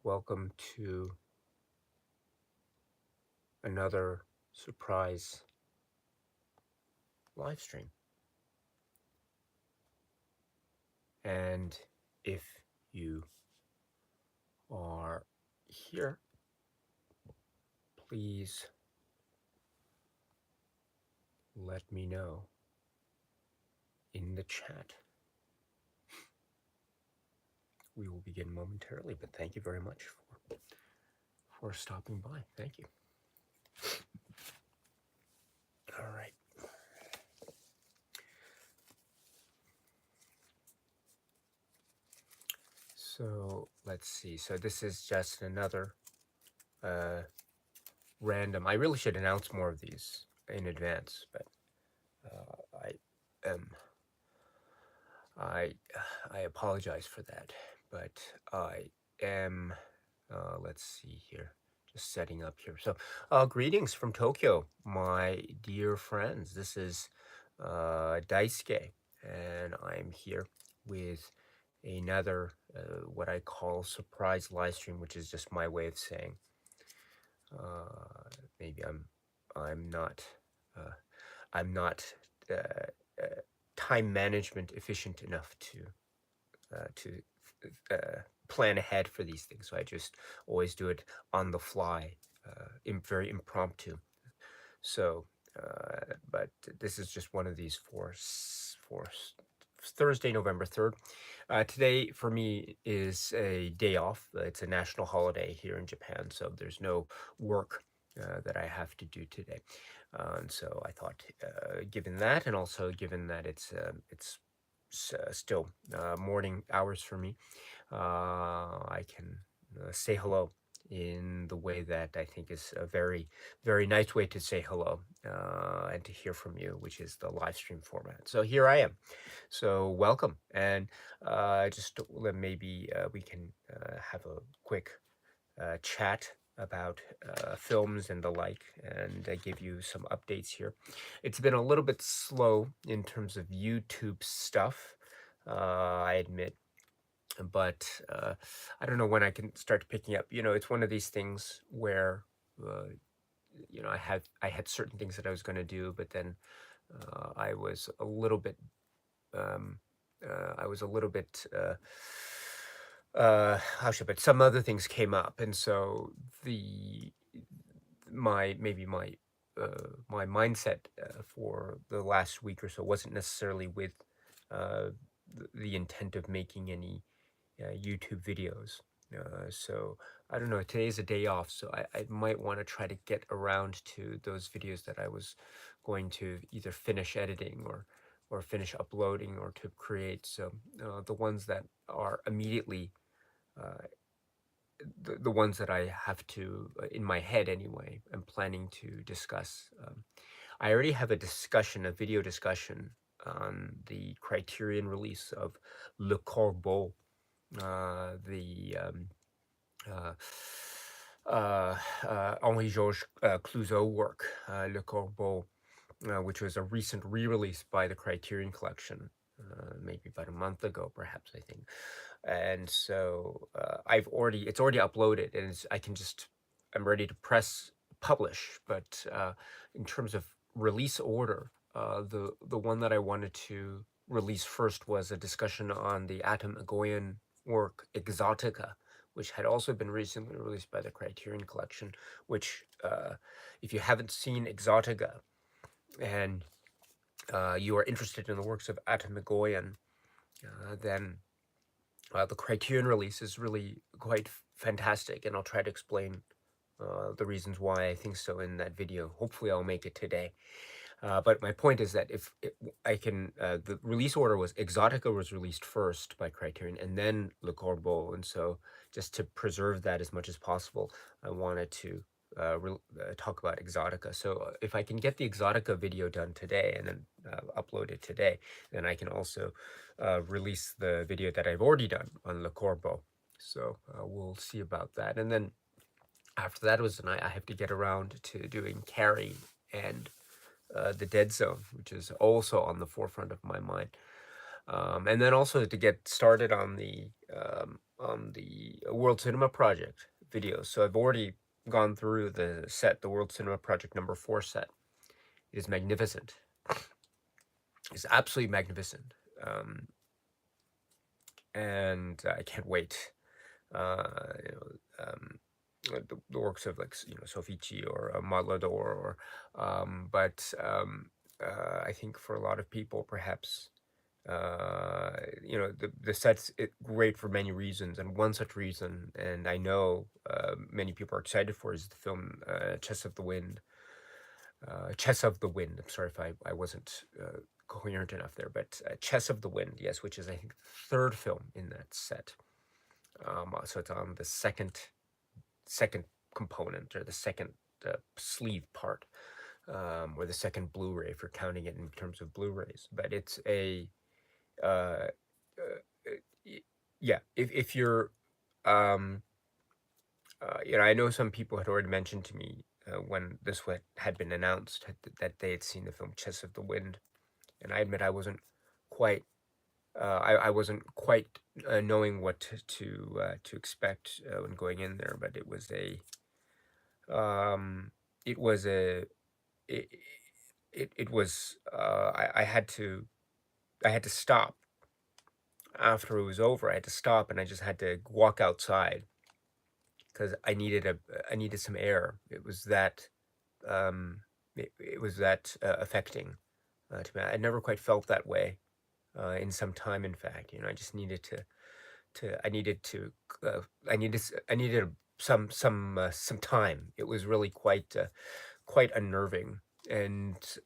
welcome to another surprise live stream. And if you are here, please let me know in the chat. We will begin momentarily, but thank you very much for stopping by. Thank you. All right. So let's see. So this is just another random. I really should announce more of these in advance, but I apologize for that. But I am. Let's see here. Just setting up here. So, greetings from Tokyo, my dear friends. This is Daisuke, and I'm here with another what I call surprise live stream, which is just my way of saying maybe I'm not I'm not time management efficient enough to plan ahead for these things. So I just always do it on the fly, very impromptu. So, but this is just one of these for Thursday, November 3rd. Today for me is a day off. It's a national holiday here in Japan, so there's no work that I have to do today. And so I thought, given that, and also given that it's still morning hours for me, I can say hello in the way that I think is a very, very nice way to say hello and to hear from you, which is the live stream format. So here I am. So welcome, and just maybe we can have a quick chat about films and the like, and give you some updates here. It's been a little bit slow in terms of YouTube stuff, I admit, but I don't know when I can start picking up. It's one of these things where I had certain things that I was going to do, but then I was a little bit how should I put it? Some other things came up, and so my my mindset for the last week or so wasn't necessarily with the intent of making any YouTube videos. So I don't know. Today's a day off, so I might want to try to get around to those videos that I was going to either finish editing or finish uploading or to create. So the ones that are immediately the ones that I have to in my head anyway, I'm planning to discuss. I already have a video discussion on the Criterion release of Le Corbeau, the Henri-Georges Clouzot work, Le Corbeau, which was a recent re-release by the Criterion Collection, maybe about a month ago, perhaps, I think. And so it's already uploaded, and I'm ready to press publish. But in terms of release order, the one that I wanted to release first was a discussion on the Atom Egoyan work Exotica, which had also been recently released by the Criterion Collection, which, if you haven't seen Exotica and you are interested in the works of Atom Egoyan, then the Criterion release is really quite fantastic, and I'll try to explain the reasons why I think so in that video. Hopefully I'll make it today. But my point is that if I can, the release order was Exotica was released first by Criterion and then Le Corbeau. And so just to preserve that as much as possible, I wanted to talk about Exotica. So if I can get the Exotica video done today and then upload it today, then I can also release the video that I've already done on Le Corbeau. So we'll see about that. And then after that was tonight, I have to get around to doing Carrie and the Dead Zone, which is also on the forefront of my mind. And then also to get started on the World Cinema Project videos. So I've already gone through the World Cinema Project #4 set. It is magnificent. It's absolutely magnificent. Um, and I can't wait. You know, the works of, like, Sofici or Madlador, but I think for a lot of people, perhaps, uh, the set's great for many reasons, and one such reason, and I know many people are excited for, is the film Chess of the Wind. I'm sorry if I wasn't coherent enough there, but Chess of the Wind, yes, which is, I think, the third film in that set. So it's on the second component, or the second sleeve part, or the second Blu-ray, if you're counting it in terms of Blu-rays. But it's a uh, yeah. If you're um, I know some people had already mentioned to me when had been announced that they had seen the film Chess of the Wind, and I admit I wasn't quite. I wasn't quite knowing what to expect when going in there, but um, it was a it, it was I had to stop after it was over. I had to stop, and I just had to walk outside because I needed some air. It was that affecting to me. I never quite felt that way in some time. In fact, I just needed to I needed some time. It was really quite unnerving. And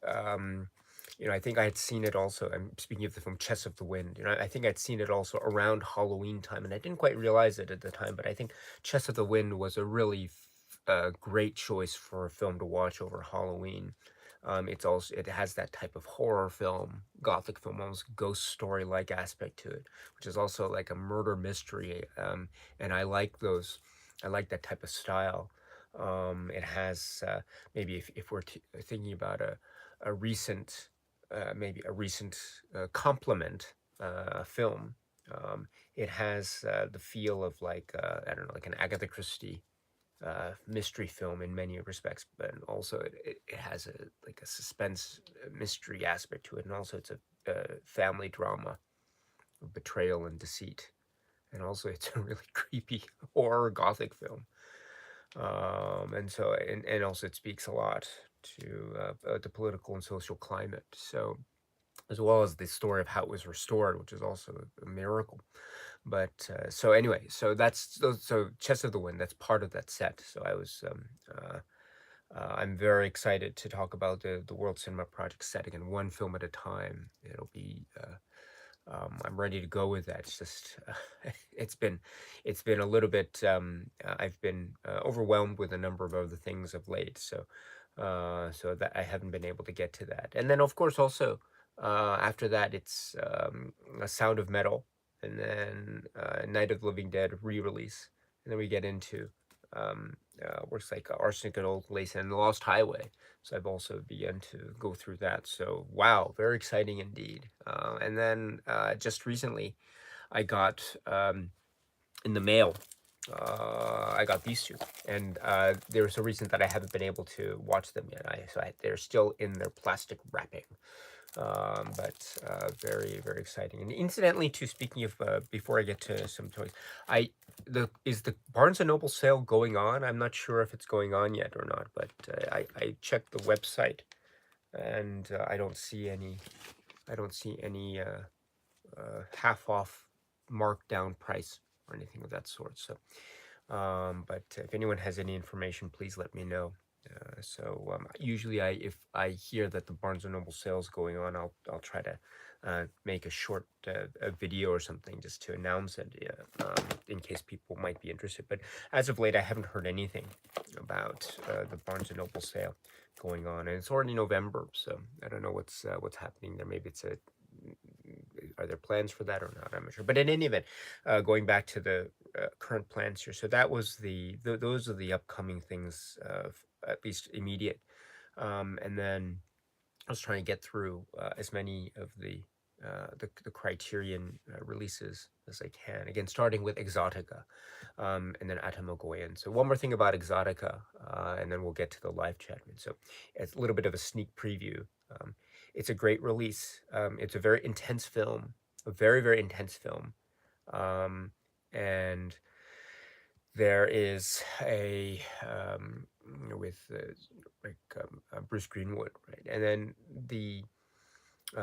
I think I had seen it also. I'm speaking of the film Chess of the Wind. I think I'd seen it also around Halloween time, and I didn't quite realize it at the time. But I think Chess of the Wind was a really great choice for a film to watch over Halloween. It has that type of horror film, gothic film, almost ghost story like aspect to it, which is also like a murder mystery. And I like those. I like that type of style. It has maybe if we're thinking about a recent maybe a recent complement film. It has the feel of, like, I don't know, like an Agatha Christie mystery film in many respects, but also it has a suspense mystery aspect to it, and also it's a family drama of betrayal and deceit, and also it's a really creepy horror gothic film. And also it speaks a lot to the political and social climate. So, as well as the story of how it was restored, which is also a miracle. But so anyway, so Chess of the Wind, that's part of that set. So I'm very excited to talk about the World Cinema Project set again, one film at a time. I'm ready to go with that. It's just it's been it's been a little bit. I've been overwhelmed with a number of other things of late, so that I haven't been able to get to that. And then, of course, also after that, it's a Sound of Metal, and then Night of the Living Dead re-release, and then we get into works like Arsenic and Old Lace and The Lost Highway. So I've also begun to go through that. So wow, very exciting indeed. And then just recently, I got in the mail. I got these two, and there's a reason that I haven't been able to watch them yet. They're still in their plastic wrapping, but very, very exciting. And incidentally, too, speaking of before I get to some toys, is the Barnes and Noble sale going on? I'm not sure if it's going on yet or not, but I checked the website, and I don't see any half off markdown price or anything of that sort. So, but if anyone has any information, please let me know. Usually, if I hear that the Barnes and Noble sale is going on, I'll try to make a short a video or something just to announce it, in case people might be interested. But as of late, I haven't heard anything about the Barnes and Noble sale going on, and it's already November, so I don't know what's happening there. Maybe are there plans for that or not? I'm not sure. But in any event, going back to the current plans here, so that was those are the upcoming things, at least immediate. And then I was trying to get through as many of the the Criterion releases as I can. Again, starting with Exotica, and then Atomogoyan. So one more thing about Exotica, and then we'll get to the live chat. So it's a little bit of a sneak preview. Um, it's a great release. It's a very intense film, a very, very intense film. Um, and there is a with Bruce Greenwood, right? And then the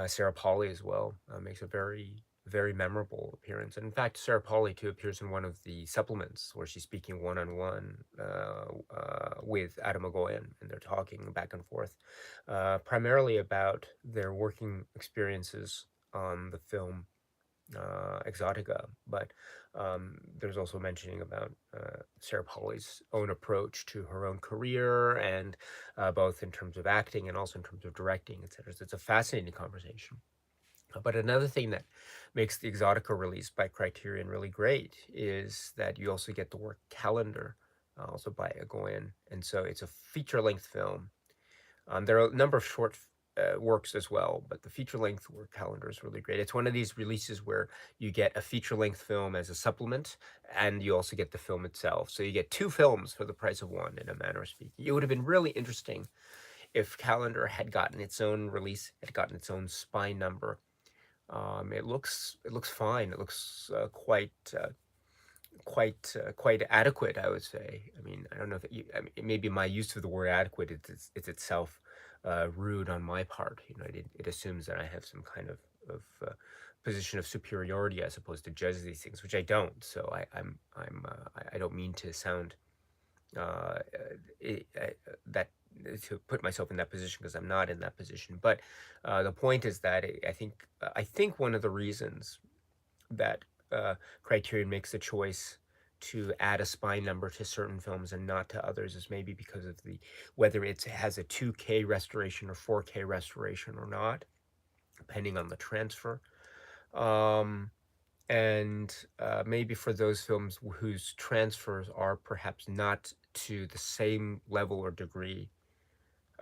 Sarah Polley as well makes a very, very memorable appearance. And in fact, Sarah Polley too appears in one of the supplements where she's speaking one on one with Adam Agoyan, and they're talking back and forth, primarily about their working experiences on the film Exotica, but there's also mentioning about Sarah Polley's own approach to her own career, and both in terms of acting and also in terms of directing, etc. So it's a fascinating conversation. But another thing that makes the Exotica release by Criterion really great is that you also get the work calendar, also by Agoyan, and so it's a feature-length film. There are a number of short works as well, but the feature length work calendar is really great. It's one of these releases where you get a feature length film as a supplement, and you also get the film itself. So you get two films for the price of one, in a manner of speaking. It would have been really interesting if Calendar had gotten its own release, had gotten its own spine number. It looks fine. It looks quite adequate, I would say. I mean, I don't know if I mean, maybe my use of the word adequate is itself rude on my part. It assumes that I have some kind of position of superiority as opposed to judge these things, which I don't. So I don't mean to sound uh, that to put myself in that position, because I'm not in that position. But the point is that I think one of the reasons that Criterion makes the choice to add a spine number to certain films and not to others is maybe because of the whether it has a 2K restoration or 4K restoration or not, depending on the transfer. Um, and maybe for those films whose transfers are perhaps not to the same level or degree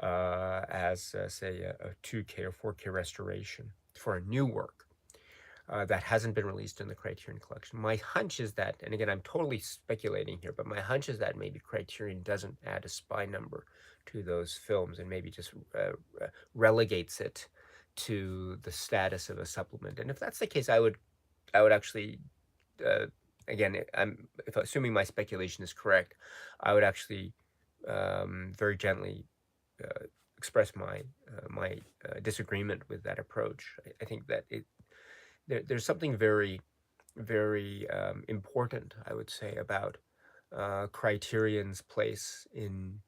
as, say, a 2K or 4K restoration for a new work that hasn't been released in the Criterion Collection. My hunch is that, and again, I'm totally speculating here, but my hunch is that maybe Criterion doesn't add a spy number to those films and maybe just relegates it to the status of a supplement. And if that's the case, I would actually, uh, again, if assuming my speculation is correct, I would actually very gently express my disagreement with that approach. I think that there's something very, very important, I would say, about Criterion's place in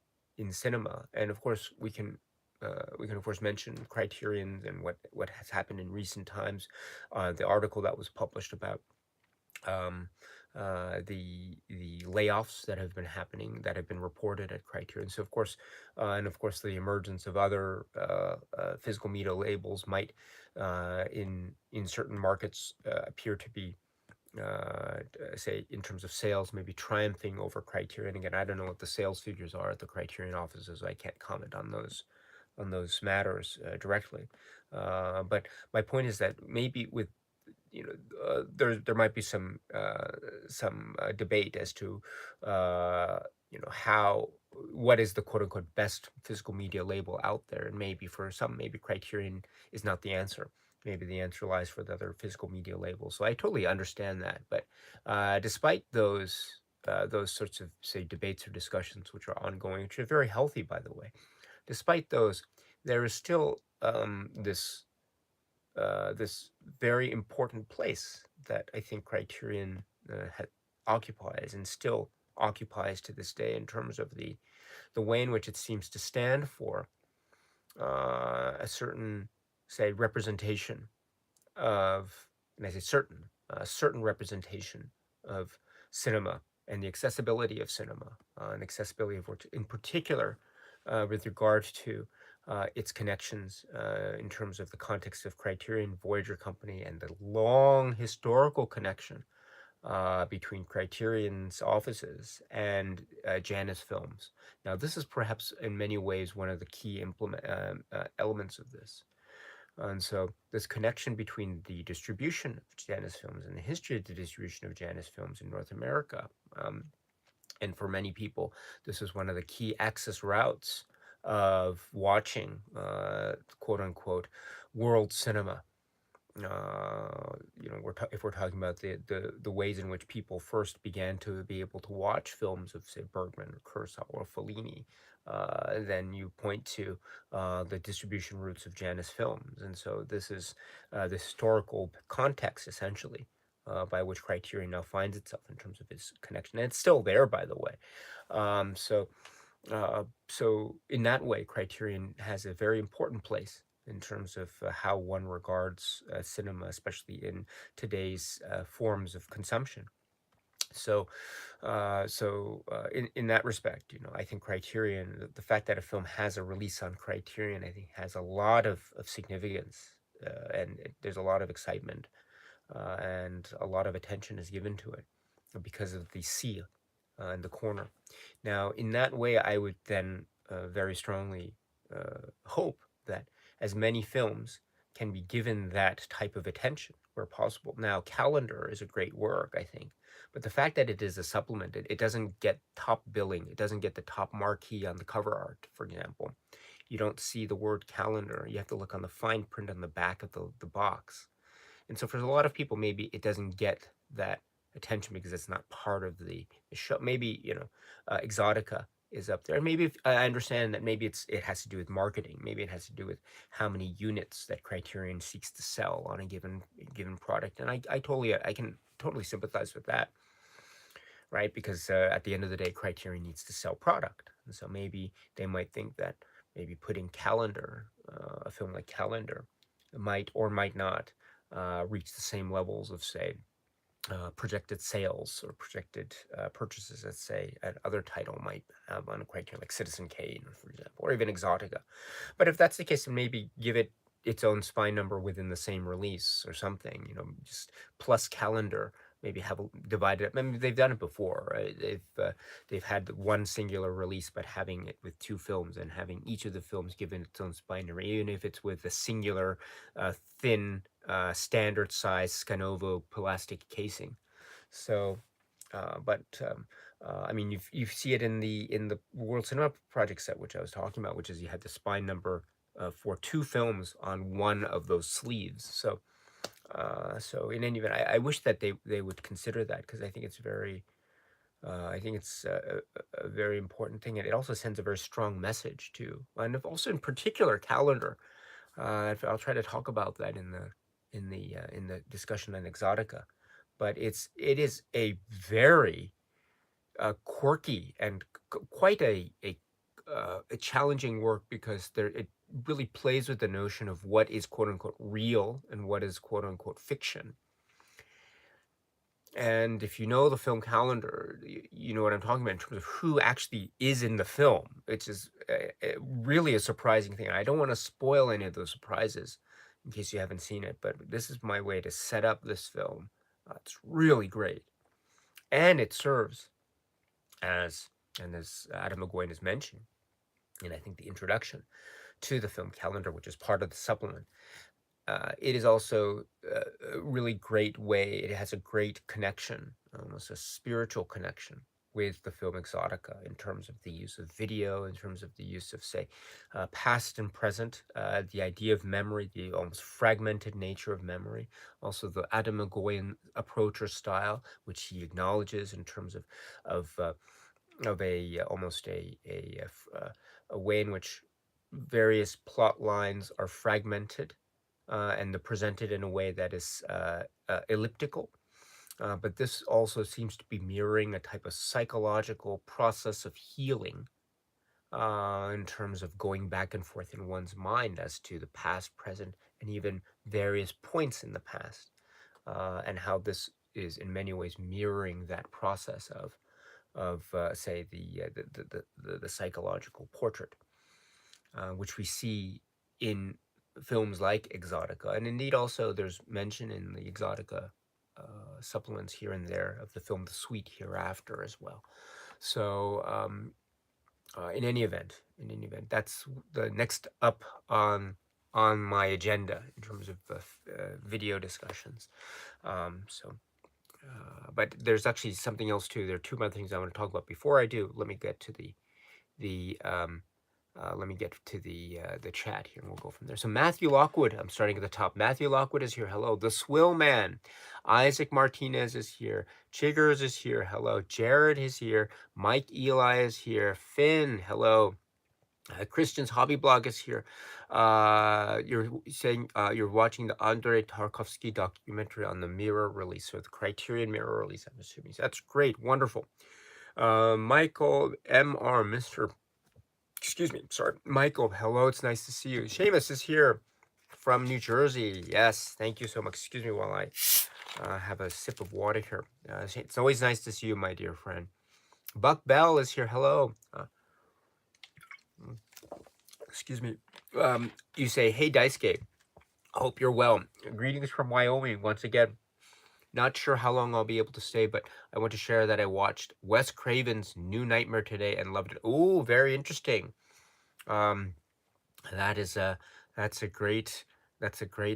cinema. And of course, we can of course mention Criterion and what has happened in recent times. The article that was published about um, the layoffs that have been happening, that have been reported at Criterion. So of course, and of course, the emergence of other physical media labels might, in certain markets, appear to be, say, in terms of sales, maybe triumphing over Criterion. Again, I don't know what the sales figures are at the Criterion offices. I can't comment on those matters directly. But my point is that maybe with there might be some debate as to how what is the quote unquote best physical media label out there, and maybe for some, maybe Criterion is not the answer. Maybe the answer lies for the other physical media labels. So I totally understand that. But despite those sorts of, say, debates or discussions which are ongoing, which are very healthy, by the way, despite those, there is still this very important place that I think Criterion occupies, and still occupies to this day, in terms of the way in which it seems to stand for a certain, say, representation of, and I say certain representation of cinema, and the accessibility of cinema, and accessibility of which, in particular, with regard to its connections in terms of the context of Criterion Voyager Company, and the long historical connection between Criterion's offices and Janus Films. Now, this is perhaps in many ways one of the key elements of this. And so this connection between the distribution of Janus films and the history of the distribution of Janus films in North America, and for many people, this is one of the key access routes of watching, quote unquote, world cinema. If we're talking about the ways in which people first began to be able to watch films of, say, Bergman or Kurosawa or Fellini, then you point to the distribution routes of Janus films. And so this is the historical context, essentially, by which Criterion now finds itself in terms of its connection. And it's still there, by the way. So in that way, Criterion has a very important place in terms of how one regards cinema, especially in today's forms of consumption. In that respect, I think Criterion, the fact that a film has a release on Criterion, I think has a lot of significance, and there's a lot of excitement, and a lot of attention is given to it because of the seal in the corner. Now, in that way, I would then very strongly hope that as many films can be given that type of attention where possible. Now, Calendar is a great work, I think, but the fact that it is a supplement, it doesn't get top billing, it doesn't get the top marquee on the cover art, for example. You don't see the word calendar. You have to look on the fine print on the back of the box. And so for a lot of people, maybe it doesn't get that attention because it's not part of the show. Maybe, Exotica is up there. And maybe I understand that maybe it has to do with marketing. Maybe it has to do with how many units that Criterion seeks to sell on a given product. And I can totally sympathize with that, right? Because at the end of the day, Criterion needs to sell product. And so maybe they might think that maybe putting Calendar, a film like Calendar, might or might not reach the same levels of, say, projected sales or projected purchases that, say, an other title might have on a Criterion, like Citizen Kane, for example, or even Exotica. But if that's the case, then maybe give it its own spine number within the same release or something, just plus Calendar. Maybe have divided it. I mean, they've done it before, right? They've had one singular release, but having it with two films and having each of the films given its own spine number, even if it's with a singular, thin, standard size Scanovo plastic casing. So, I mean, you see it in the World Cinema Project set, which I was talking about, which is you had the spine number for two films on one of those sleeves. So in any event, I wish that they would consider that, because I think it's a very important thing, and it also sends a very strong message too. And also in particular, Calendar. I'll try to talk about that in the discussion on Exotica, but it is a very quirky and quite a challenging work, because it really plays with the notion of what is quote unquote real and what is quote unquote fiction. And if you know the film Calendar, you know what I'm talking about in terms of who actually is in the film, which is really a surprising thing. I don't want to spoil any of those surprises in case you haven't seen it, but this is my way to set up this film. It's really great. And it serves as, and as Adam McGowan has mentioned, and I think the introduction to the film Calendar, which is part of the supplement, it is also a really great way. It has a great connection, almost a spiritual connection, with the film Exotica in terms of the use of video, in terms of the use of, say, past and present, the idea of memory, the almost fragmented nature of memory, also the Adam McGowan approach or style, which he acknowledges in terms of a almost a way in which various plot lines are fragmented, and they're presented in a way that is elliptical. But this also seems to be mirroring a type of psychological process of healing, in terms of going back and forth in one's mind as to the past, present, and even various points in the past, and how this is in many ways mirroring that process of say the psychological portrait, which we see in films like Exotica, and indeed also there's mention in the Exotica supplements here and there of the film The Sweet Hereafter as well. So in any event, that's the next up on on my agenda in terms of video discussions. So, but there's actually something else too. There are two other things I want to talk about. Before I do, let me get to the the chat here, and we'll go from there. So Matthew Lockwood, I'm starting at the top. Matthew Lockwood is here. Hello. The Swill Man. Isaac Martinez is here. Chiggers is here. Hello. Jared is here. Mike Eli is here. Finn. Hello. Christian's hobby blog is here. You're saying you're watching the Andrei Tarkovsky documentary on the Mirror release, or the Criterion Mirror release, I'm assuming. So that's great. Wonderful. Michael M.R. Mr. Excuse me. Sorry. Michael, hello. It's nice to see you. Seamus is here from New Jersey. Yes. Thank you so much. Excuse me while I have a sip of water here. It's always nice to see you, my dear friend. Buck Bell is here. Hello. Excuse me. You say, hey, Daisuke. Hope you're well. Greetings from Wyoming once again. Not sure how long I'll be able to stay, but I want to share that I watched Wes Craven's New Nightmare today and loved it. Ooh, very interesting. Um, that is that's a great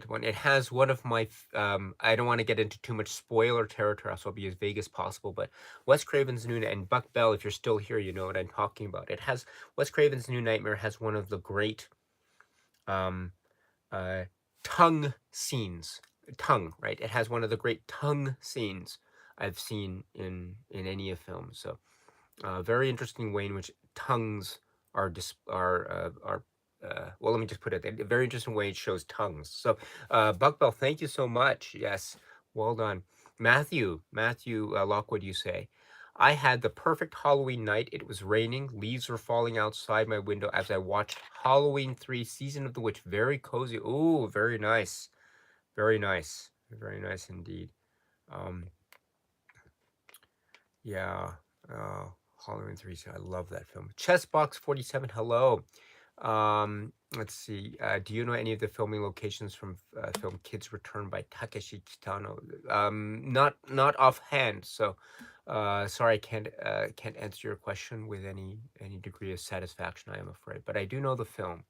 one. It has one of my I don't want to get into too much spoiler territory, so I'll be as vague as possible. But Wes Craven's New and Buck Bell, if you're still here, you know what I'm talking about. It has Wes Craven's New Nightmare has one of the great um tongue scenes. Tongue, right? It has one of the great tongue scenes I've seen in any of films. So very interesting way in which tongues are well, let me just put it, a very interesting way it shows tongues. So Buck Bell, thank you so much. Yes, well done. Matthew Lockwood, you say, I had the perfect Halloween night. It was raining, leaves were falling outside my window as I watched Halloween 3 Season of the Witch. Very cozy. Ooh, very nice. Very nice. Very nice indeed. um Yeah. Halloween 3. I love that film. Chessbox 47. Hello. Let's see. Do you know any of the filming locations from film Kids Return by Takeshi Kitano? Not offhand. So, sorry, I can't answer your question with any degree of satisfaction, I am afraid. But I do know the film.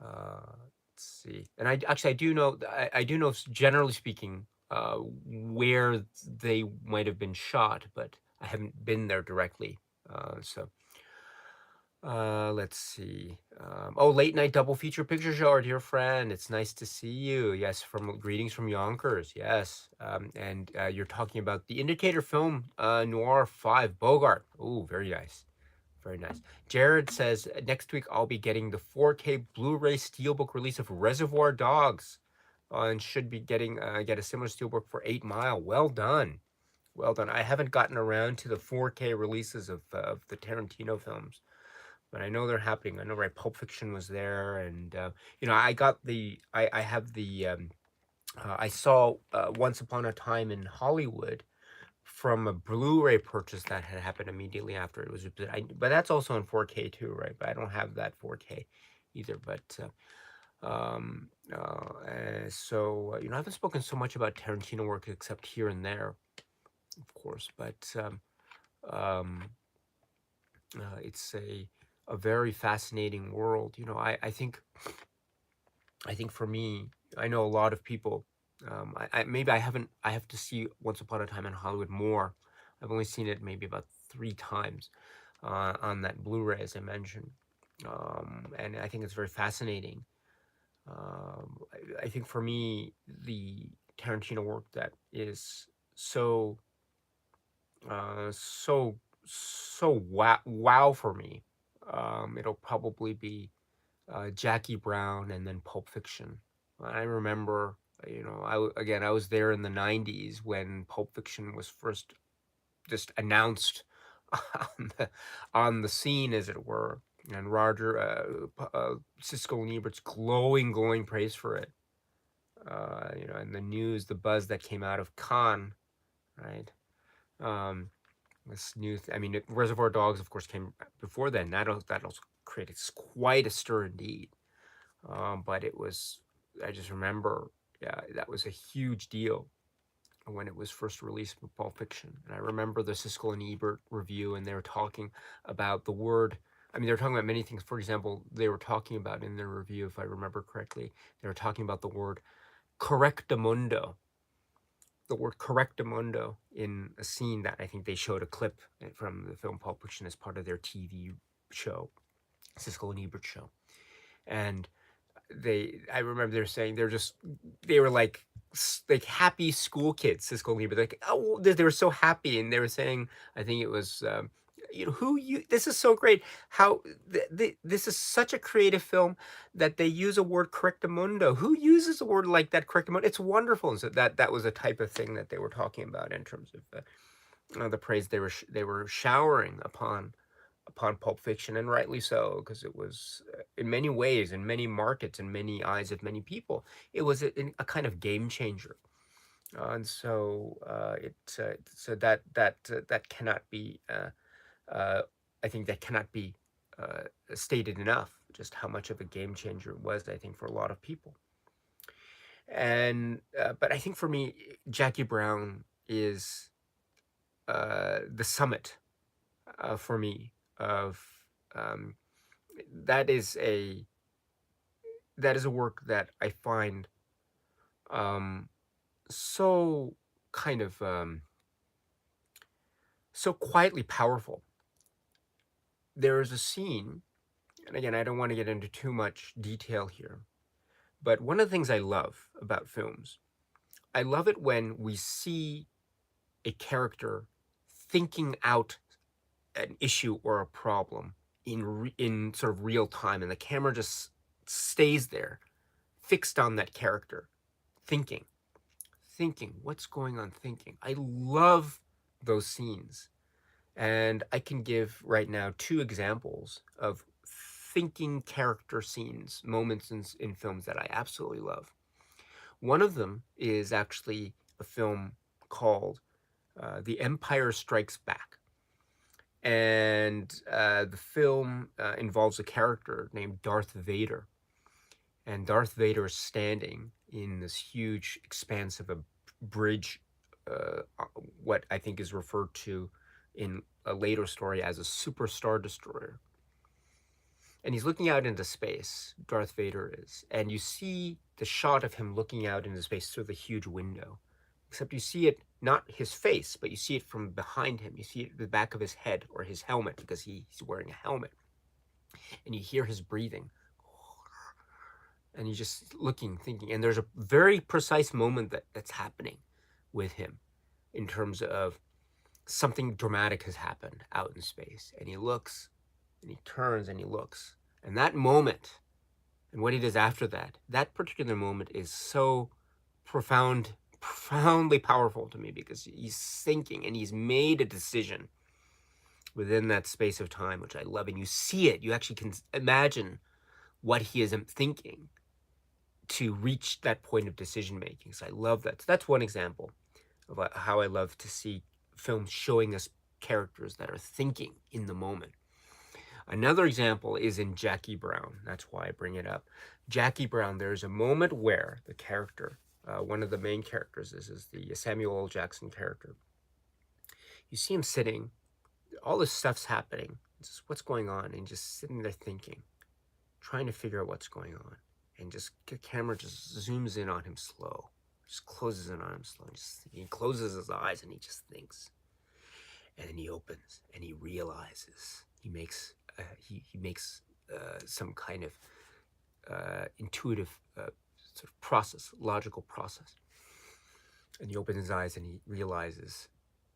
Let's see. And I do know, I do know, generally speaking, where they might have been shot, but I haven't been there directly. So let's see. Oh, late night double feature picture show, our dear friend. It's nice to see you. Yes, from greetings from Yonkers. Yes, and you're talking about the Indicator film Noir 5 Bogart. Oh, very nice. Very nice. Jared says, next week I'll be getting the 4K Blu-ray Steelbook release of Reservoir Dogs, and should be getting get a similar Steelbook for 8 Mile. Well done. Well done. I haven't gotten around to the 4K releases of the Tarantino films, but I know they're happening. I know, right? Pulp Fiction was there, and I got I have the I saw Once Upon a Time in Hollywood from a Blu-ray purchase that had happened immediately after it was, but that's also in 4K too, right? But I don't have that 4K either. But so I haven't spoken so much about Tarantino work except here and there, of course. But it's a very fascinating world. I think for me, I know a lot of people. Maybe I have to see Once Upon a Time in Hollywood more. I've only seen it maybe about 3 times on that Blu-ray, as I mentioned, and I think it's very fascinating. I think for me, the Tarantino work that is so so wow for me. It'll probably be Jackie Brown, and then Pulp Fiction. I remember, I was there in the '90s when Pulp Fiction was first just announced on the scene, as it were, and Roger Siskel and Ebert's glowing praise for it. And the news, the buzz that came out of Cannes, right? This new, Reservoir Dogs, of course, came before then. That also created quite a stir indeed. But it was, I just remember, yeah, that was a huge deal when it was first released with Pulp Fiction. And I remember the Siskel and Ebert review, and they were talking about the word, I mean, they were talking about many things. For example, they were talking about in their review, if I remember correctly, they were talking about the word correctamundo, in a scene that I think they showed a clip from the film Pulp Fiction as part of their TV show, Siskel and Ebert show. And I remember they were saying they were like happy school kids, Siskel and Ebert, like, oh, they were so happy. And they were saying, I think it was, this is so great. How this is such a creative film that they use a word correctamundo. Who uses a word like that, correctamundo? It's wonderful. And so that was a type of thing that they were talking about in terms of the praise they were showering upon Pulp Fiction, and rightly so, because it was, in many ways, in many markets, in many eyes of many people, it was a kind of game changer. And so that cannot be. I think that cannot be stated enough. Just how much of a game changer it was, I think, for a lot of people. And but I think for me, Jackie Brown is the summit for me of um, that is a work that I find so kind of so quietly powerful. There is a scene, and again, I don't want to get into too much detail here, but one of the things I love about films, I love it when we see a character thinking out an issue or a problem in sort of real time, and the camera just stays there, fixed on that character, thinking, what's going on, thinking. I love those scenes. And I can give right now 2 examples of thinking character scenes, moments in films that I absolutely love. One of them is actually a film called The Empire Strikes Back. And the film involves a character named Darth Vader. And Darth Vader is standing in this huge expanse of a bridge, what I think is referred to in a later story as a superstar destroyer. And he's looking out into space, Darth Vader is. And you see the shot of him looking out into space through the huge window. Except you see it, not his face, but you see it from behind him. You see it at the back of his head, or his helmet, because he's wearing a helmet. And you hear his breathing. And he's just looking, thinking. And there's a very precise moment that's happening with him in terms of something dramatic has happened out in space. And he looks, and he turns, and he looks. And that moment, and what he does after that, that particular moment is so profoundly powerful to me, because he's thinking and he's made a decision within that space of time, which I love. And you see it, you actually can imagine what he is thinking to reach that point of decision making. So I love that. So that's one example of how I love to see films showing us characters that are thinking in the moment. Another example is in Jackie Brown. That's why I bring it up. Jackie Brown, there's a moment where the character, one of the main characters, this is the Samuel L. Jackson character. You see him sitting, all this stuff's happening. Just what's going on? And just sitting there thinking, trying to figure out what's going on. And just the camera just zooms in on him slow, just closes in on him slow. He closes his eyes and he just thinks. And then he opens and he realizes. He makes some kind of intuitive sort of process, logical process. And he opens his eyes and he realizes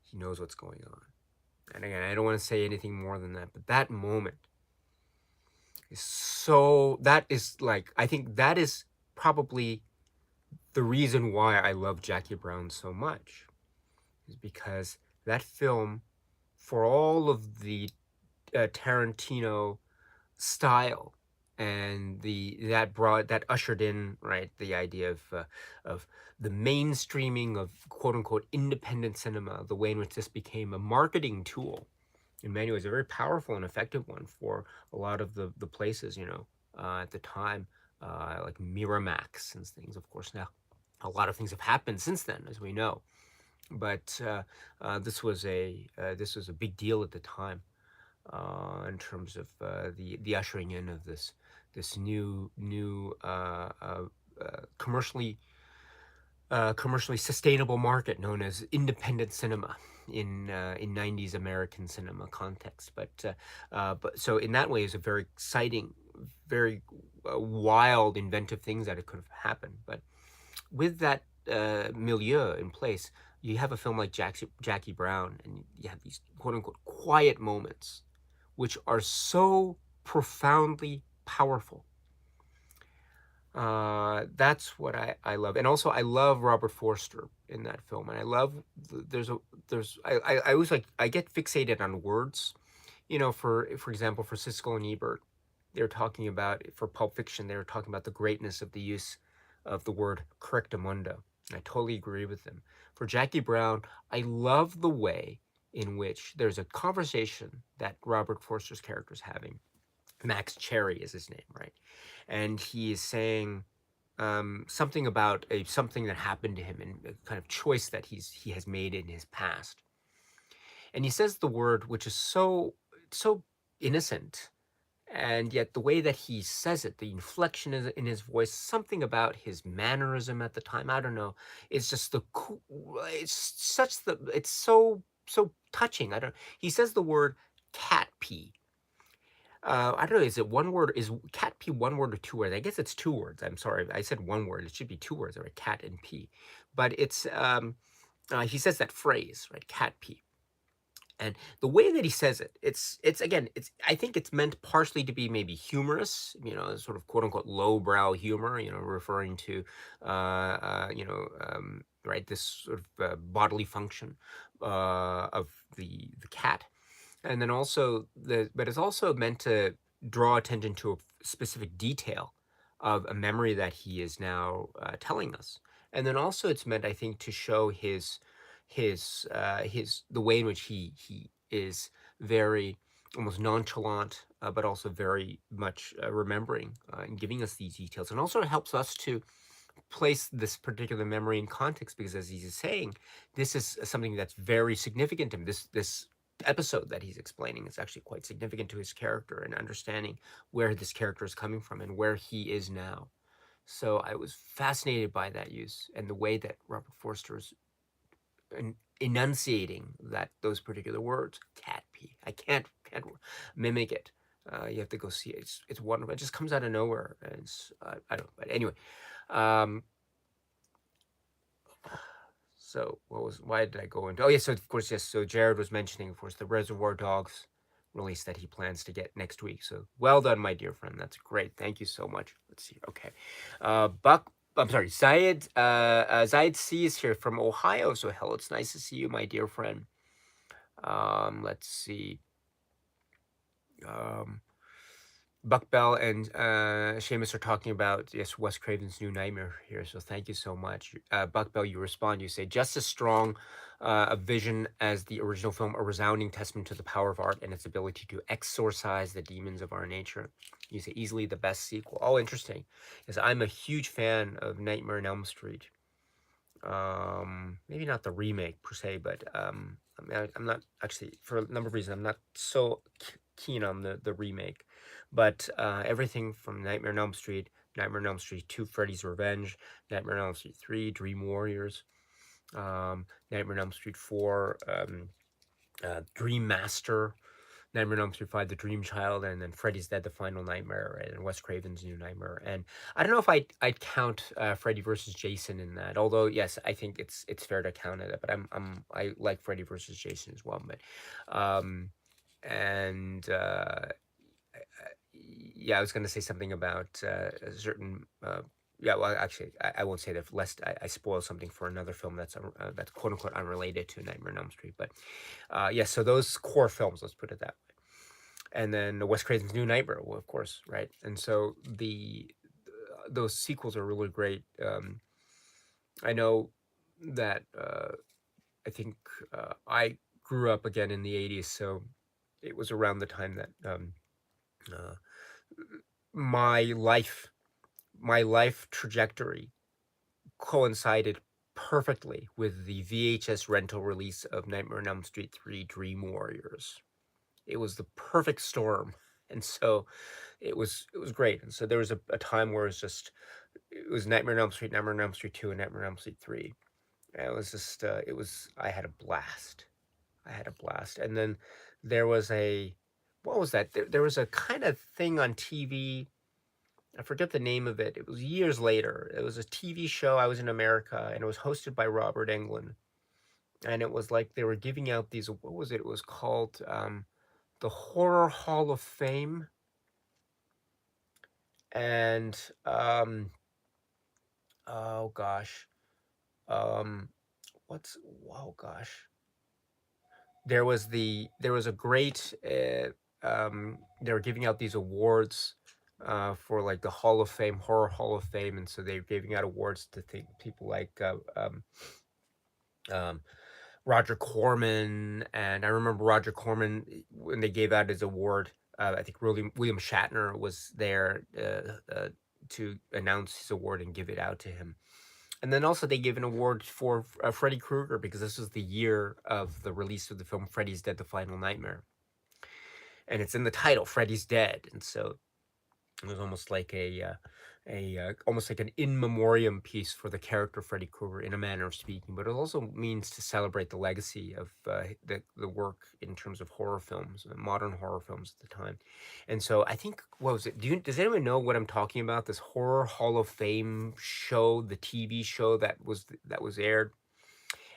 he knows what's going on. And again, I don't want to say anything more than that, but that moment is so, that is like, I think that is probably the reason why I love Jackie Brown so much, is because that film, for all of the Tarantino style, and that ushered in, right, the idea of the mainstreaming of quote unquote independent cinema, the way in which this became a marketing tool in many ways, a very powerful and effective one for a lot of the places, at the time, like Miramax and things. Of course, now a lot of things have happened since then, as we know, but this was a big deal at the time. in terms of the ushering in of this new commercially commercially sustainable market known as independent cinema in 90s American cinema context. But so in that way, it's a very exciting, very wild, inventive things that it could have happened. But with that milieu in place, you have a film like Jackie Brown, and you have these quote unquote quiet moments, which are so profoundly powerful. That's what I love, and also I love Robert Forster in that film, and I love I always like I get fixated on words, for example, for Siskel and Ebert, they're talking about for Pulp Fiction, they were talking about the greatness of the use of the word correctamundo. I totally agree with them. For Jackie Brown, I love the way in which there's a conversation that Robert Forster's character is having. Max Cherry is his name, right? And he is saying something about something that happened to him and a kind of choice that he has made in his past. And he says the word, which is so innocent, and yet the way that he says it, the inflection in his voice, something about his mannerism at the time, I don't know, it's just it's so touching. I don't. He says the word cat pee. I don't know. Is it one word? Is cat pee one word or two words? I guess it's two words. I'm sorry, I said one word. It should be two words, right? Cat and pee. But it's he says that phrase, right? Cat pee. And the way that he says it, it's again, it's I think it's meant partially to be maybe humorous, sort of quote unquote lowbrow humor, referring to right, this sort of bodily function of the cat. And then also but it's also meant to draw attention to a specific detail of a memory that he is now telling us. And then also it's meant, I think, to show his the way in which he is very almost nonchalant, but also very much remembering and giving us these details. And also it helps us to place this particular memory in context, because as he's saying, this is something that's very significant to him. This episode that he's explaining is actually quite significant to his character, and understanding where this character is coming from and where he is now. So I was fascinated by that use and the way that Robert Forster is enunciating those particular words. Cat pee. I can't mimic it. You have to go see it. It's wonderful. It just comes out of nowhere. And it's I don't. But anyway, um, so why did I go into? Oh yes, so of course yes. So Jared was mentioning, of course, the Reservoir Dogs release that he plans to get next week. So well done, my dear friend. That's great. Thank you so much. Let's see. Okay, Buck. I'm sorry, Zayed C is here from Ohio. So hello, it's nice to see you, my dear friend. Let's see. Um, Buck Bell and Seamus are talking about, yes, Wes Craven's New Nightmare here. So thank you so much. Buck Bell, you respond. You say, just as strong a vision as the original film, a resounding testament to the power of art and its ability to exorcise the demons of our nature. You say, easily the best sequel. Oh, interesting. Because I'm a huge fan of Nightmare on Elm Street. Maybe not the remake per se, but I'm not actually, for a number of reasons, I'm not so keen on the remake. But everything from Nightmare on Elm Street, Nightmare on Elm Street 2, Freddy's Revenge, Nightmare on Elm Street 3, Dream Warriors, Nightmare on Elm Street 4, Dream Master, Nightmare on Elm Street 5, The Dream Child, and then Freddy's Dead, The Final Nightmare, right? And Wes Craven's New Nightmare. And I don't know if I'd count Freddy versus Jason in that. Although yes, I think it's fair to count it. But I like Freddy versus Jason as well. But and yeah, I was going to say something about a certain. Yeah, well, actually, I won't say that, lest I spoil something for another film that's quote unquote unrelated to Nightmare on Elm Street. But yes, so those core films, let's put it that way. And then Wes Craven's New Nightmare, well, of course, right? And so those sequels are really great. I know that I think I grew up again in the '80s, so it was around the time that uh, my life trajectory coincided perfectly with the VHS rental release of Nightmare on Elm Street 3 Dream Warriors. It was the perfect storm, and so it was great. And so there was a time where it was Nightmare on Elm Street, Nightmare on Elm Street 2, and Nightmare on Elm Street 3. And it was just it was I had a blast. I had a blast. And then there was a what was that? There was a kind of thing on TV. I forget the name of it. It was years later. It was a TV show. I was in America, and it was hosted by Robert Englund. And it was like they were giving out these. What was it? It was called the Horror Hall of Fame. And oh gosh, um, what's oh gosh, there was a great they were giving out these awards for like the Hall of Fame, Horror Hall of Fame, and so they were giving out awards to people like um, Roger Corman. And I remember Roger Corman when they gave out his award. I think William Shatner was there to announce his award and give it out to him. And then also they gave an award for Freddy Krueger because this was the year of the release of the film Freddy's Dead: The Final Nightmare, and it's in the title, Freddy's Dead. And so it was almost like almost like an in memoriam piece for the character Freddy Krueger, in a manner of speaking. But it also means to celebrate the legacy of the work in terms of horror films, modern horror films at the time. And so I think, what was it? Does anyone know what I'm talking about? This Horror Hall of Fame show, the TV show that was aired,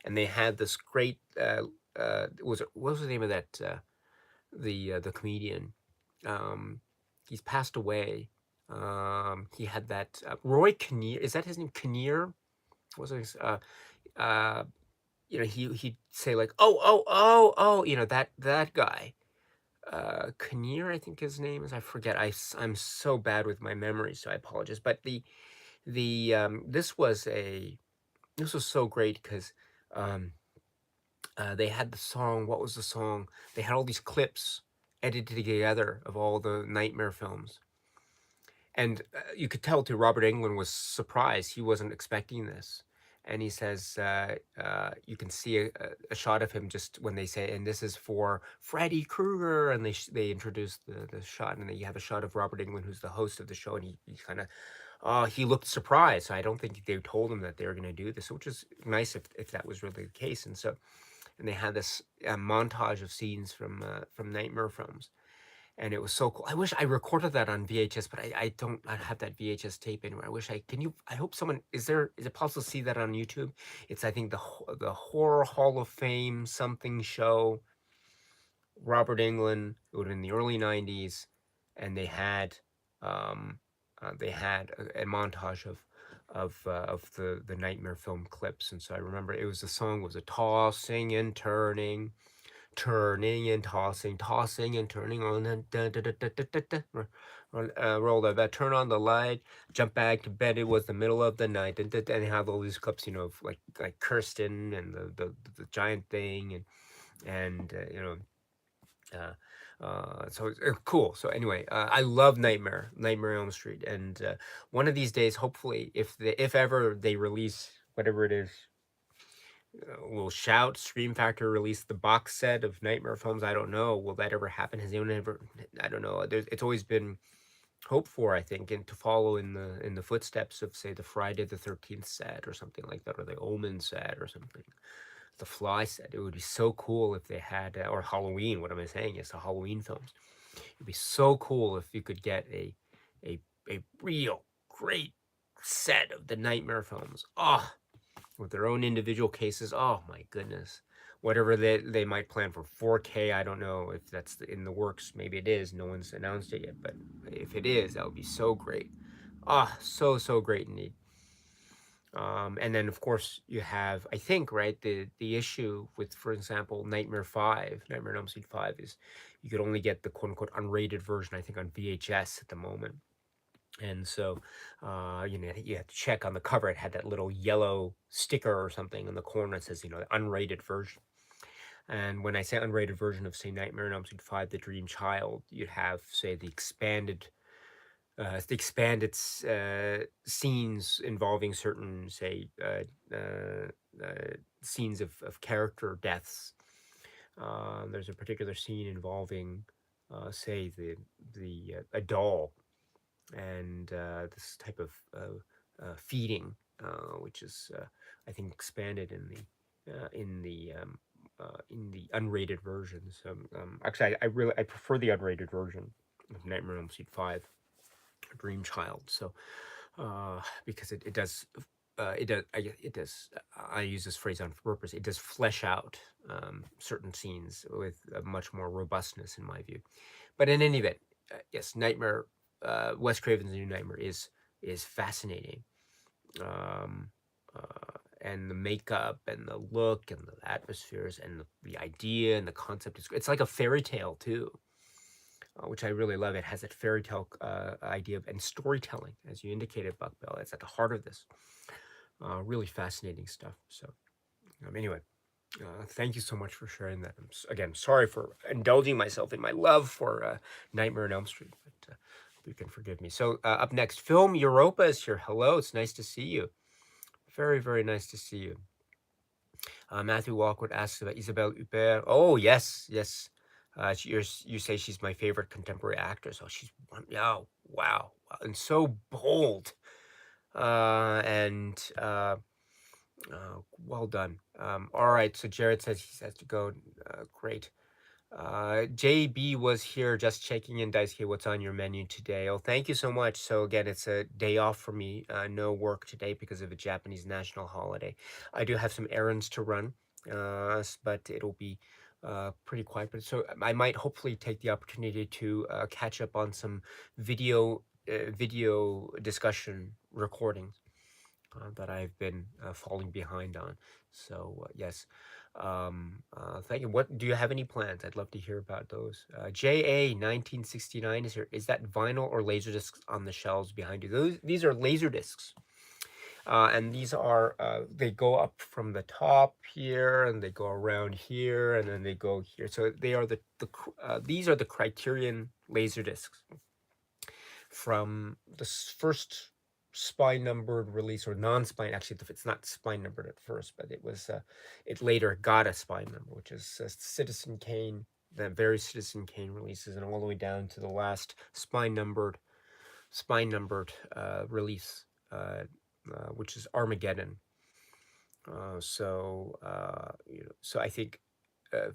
and they had this great what was the name of that the comedian? He's passed away. He had that Roy Kinnear. Is that his name? Kinnear? What was his? You know, he'd say like, oh, you know, that guy. Kinnear, I think his name is. I forget. I'm so bad with my memory, so I apologize. But this was so great because um, they had the song. What was the song? They had all these clips edited together of all the Nightmare films. And you could tell too, Robert Englund was surprised. He wasn't expecting this. And he says, you can see a shot of him just when they say, and this is for Freddy Krueger. And they introduce the shot. And then you have a shot of Robert Englund, who's the host of the show. And he kind of, he looked surprised. So I don't think they told him that they were going to do this, which is nice if that was really the case. And so, and they had this montage of scenes from Nightmare films, and it was so cool. I wish I recorded that on VHS, but I don't have that VHS tape anywhere. I wish I can. You, I hope someone is it possible to see that on YouTube? It's, I think, the Horror Hall of Fame something show. Robert Englund. It would have been the early '90s, and they had a montage of the Nightmare film clips. And so I remember the song was a tossing and turning, turning and tossing, tossing and turning on and roll the bed, turn on the light, jump back to bed. It was the middle of the night, and they have all these clips, you know, of like Kirsten and the giant thing, and you know. So it's cool. So anyway, I love Nightmare on Elm Street, and one of these days, hopefully, if ever they release whatever it is, will Shout, Scream Factor release the box set of Nightmare films? I don't know. Will that ever happen? Has anyone ever? I don't know. It's always been hoped for, I think, and to follow in the footsteps of, say, the Friday the 13th set or something like that, or the Omen set or something. The Fly set. It would be so cool if they had, or Halloween. What am I saying? It's the Halloween films. It'd be so cool if you could get a a real great set of the Nightmare films. Oh, with their own individual cases. Oh my goodness. Whatever they might plan for 4K, I don't know if that's in the works. Maybe it is. No one's announced it yet. But if it is, that would be so great. Ah, so great indeed. And then of course you have, I think, right, the issue with, for example, Nightmare on Elm Street 5 is you could only get the quote unquote unrated version, I think, on VHS at the moment. And so, you know, you have to check on the cover. It had that little yellow sticker or something in the corner that says, you know, the unrated version. And when I say unrated version of, say, Nightmare on Elm Street 5, The Dream Child, you'd have, say, the expanded scenes involving certain, say, scenes of character deaths. There's a particular scene involving, say, the a doll and this type of feeding, which is I think expanded in the unrated versions. Actually, I prefer the unrated version of Nightmare on Elm Street 5, Dream Child. So because it does. I use this phrase on purpose. It does flesh out certain scenes with a much more robustness, in my view. But in any event, yes, Nightmare, Wes Craven's New Nightmare is fascinating, um, and the makeup and the look and the atmospheres and the idea and the concept is it's like a fairy tale too, which I really love. It has that fairy tale idea and storytelling, as you indicated, Buck Bell. It's at the heart of this. Really fascinating stuff. So anyway. Thank you so much for sharing that. Again, sorry for indulging myself in my love for Nightmare on Elm Street, but hope you can forgive me. So up next, Film Europa is here. Hello, it's nice to see you. Very, very nice to see you. Matthew Walkwood asks about Isabelle Huppert. Oh, yes, yes. You say she's my favorite contemporary actress. Oh, she's one. Oh, wow. And so bold. And well done. All right, so Jared says he has to go. Great. JB was here just checking in. Daisuke, what's on your menu today? Oh, thank you so much. So again, it's a day off for me. No work today because of a Japanese national holiday. I do have some errands to run, but it'll be pretty quiet. But so I might hopefully take the opportunity to catch up on some video discussion recordings that I've been falling behind on. So yes, thank you. What do you have any plans? I'd love to hear about those. JA 1969 is here. Is that vinyl or laser discs on the shelves behind you? These are laser discs. And these are they go up from the top here and they go around here and then they go here. So they are these are the Criterion laser discs from the first spine numbered release, or non-spine. Actually, it's not spine numbered at first, but it was it later got a spine number, which is Citizen Kane, the very Citizen Kane releases, and all the way down to the last spine numbered release, which is Armageddon. So I think uh,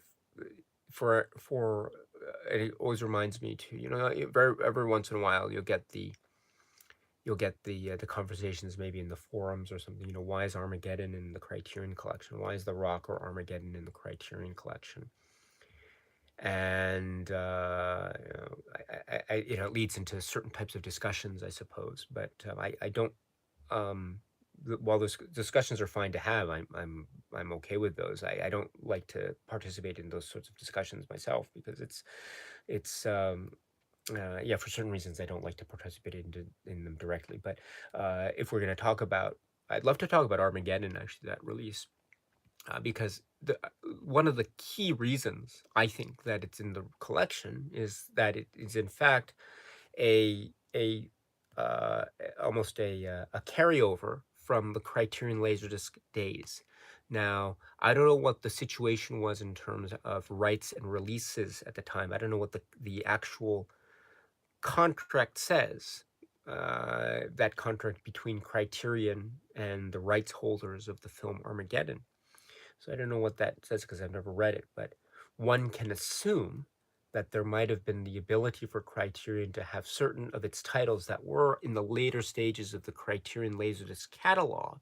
it always reminds me to every once in a while you'll get the conversations maybe in the forums or something. Why is Armageddon in the Criterion Collection? Why is The Rock or Armageddon in the Criterion Collection? And it leads into certain types of discussions, I suppose. But I don't. While those discussions are fine to have, I'm okay with those. I don't like to participate in those sorts of discussions myself because it's yeah, for certain reasons I don't like to participate in them directly. But if we're going to talk about, I'd love to talk about Armageddon, actually, that release, because one of the key reasons I think that it's in the collection is that it is in fact a uh, almost a carryover from the Criterion Laserdisc days. Now, I don't know what the situation was in terms of rights and releases at the time. I don't know what the actual contract says, that contract between Criterion and the rights holders of the film Armageddon. So I don't know what that says because I've never read it, but one can assume that there might have been the ability for Criterion to have certain of its titles that were in the later stages of the Criterion Laserdisc catalog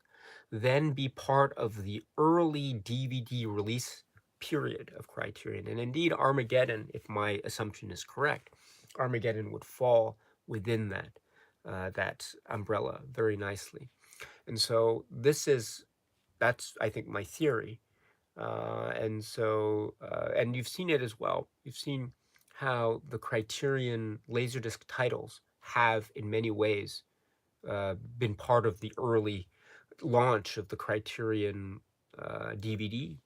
then be part of the early DVD release period of Criterion. And indeed, Armageddon, if my assumption is correct, Armageddon would fall within that umbrella very nicely. And so that's I think my theory. And you've seen it as well. You've seen how the Criterion Laserdisc titles have, in many ways, been part of the early launch of the Criterion DVD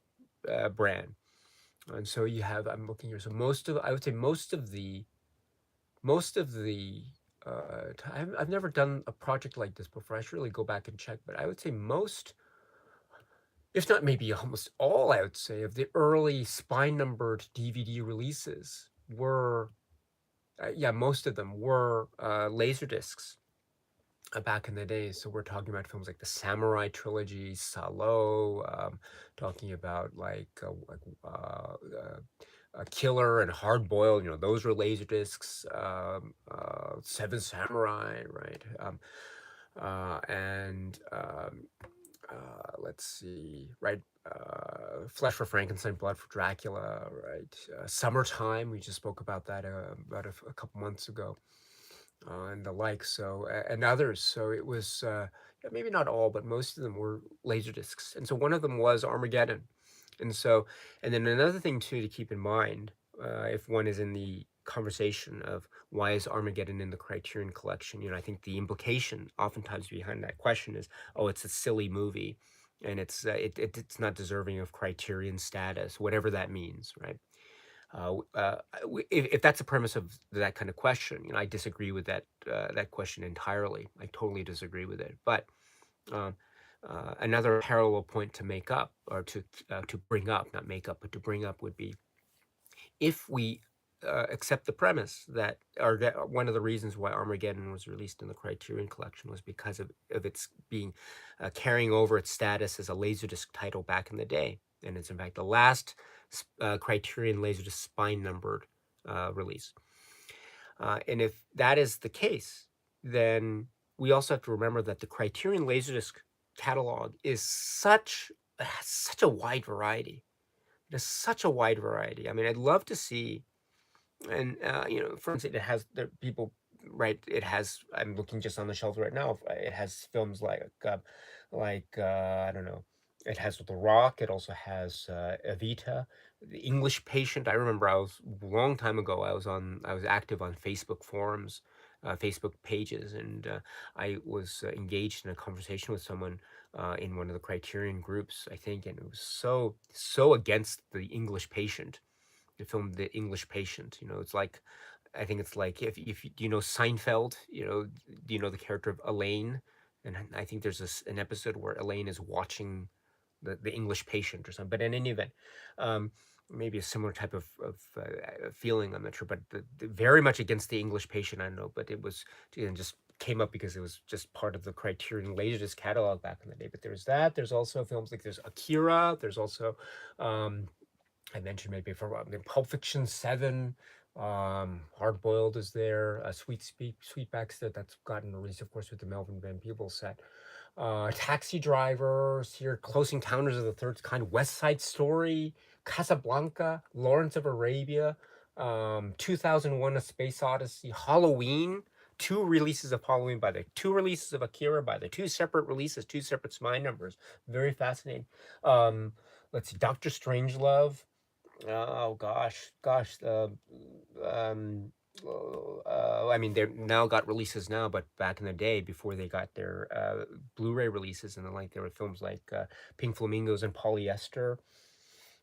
brand. And so you have, I'm looking here. So I would say most of the I've never done a project like this before. I should really go back and check, but I would say most if not maybe almost all, I would say, of the early spine-numbered DVD releases were, yeah, most of them were Laserdiscs back in the day. So we're talking about films like the Samurai trilogy, Salo, talking about Killer and Hard Boiled. Those were Laserdiscs. Seven Samurai, right? And let's see, right? Flesh for Frankenstein, Blood for Dracula, right? Summertime, we just spoke about that about a couple months ago, and the like. So, and others. So it was, yeah, maybe not all, but most of them were Laserdiscs. And so one of them was Armageddon. And so, and then another thing too to keep in mind, if one is in the conversation of why is Armageddon in the Criterion Collection, I think the implication oftentimes behind that question is, oh, it's a silly movie, and it's not deserving of Criterion status, whatever that means, right? If that's the premise of that kind of question, I disagree with that question entirely. I totally disagree with it. But um, another parallel point to make up, or to bring up, not make up, but to bring up, would be if we accept the premise that, or that one of the reasons why Armageddon was released in the Criterion Collection was because of its being carrying over its status as a Laserdisc title back in the day, and it's in fact the last Criterion Laserdisc spine numbered release. And if that is the case, then we also have to remember that the Criterion Laserdisc catalog has such a wide variety. It has such a wide variety. I mean, I'd love to see, and for instance, it has the people, right? It has. I'm looking just on the shelves right now. It has films I don't know. It has The Rock. It also has Evita, The English Patient. I remember I was a long time ago. I was active on Facebook forums, Facebook pages, and I was engaged in a conversation with someone in one of the Criterion groups, I think, and it was so against The English Patient, the film The English Patient. It's like, I think it's like, if do you know Seinfeld? Do you know the character of Elaine? And I think there's an episode where Elaine is watching the English Patient or something. But in any event, um, maybe a similar type of feeling. I'm not sure, but very much against the English Patient. I don't know, but it was, just came up because it was just part of the Criterion Laserdisc catalog back in the day. But there's that. There's also films like there's Akira. There's also I mentioned maybe for Pulp Fiction 7, Hard Boiled is there, Sweetback's that's gotten released, of course, with the Melvin Van Peebles set. Taxi Drivers here, Close Encounters of the Third Kind, West Side Story, Casablanca, Lawrence of Arabia, 2001: A Space Odyssey, Halloween. Two releases of Halloween by the two releases of Akira by the two separate releases, two separate spine numbers. Very fascinating. Let's see, Doctor Strangelove. Oh gosh. I mean, they're now got releases now, but back in the day, before they got their Blu-ray releases and the like, there were films like Pink Flamingos and Polyester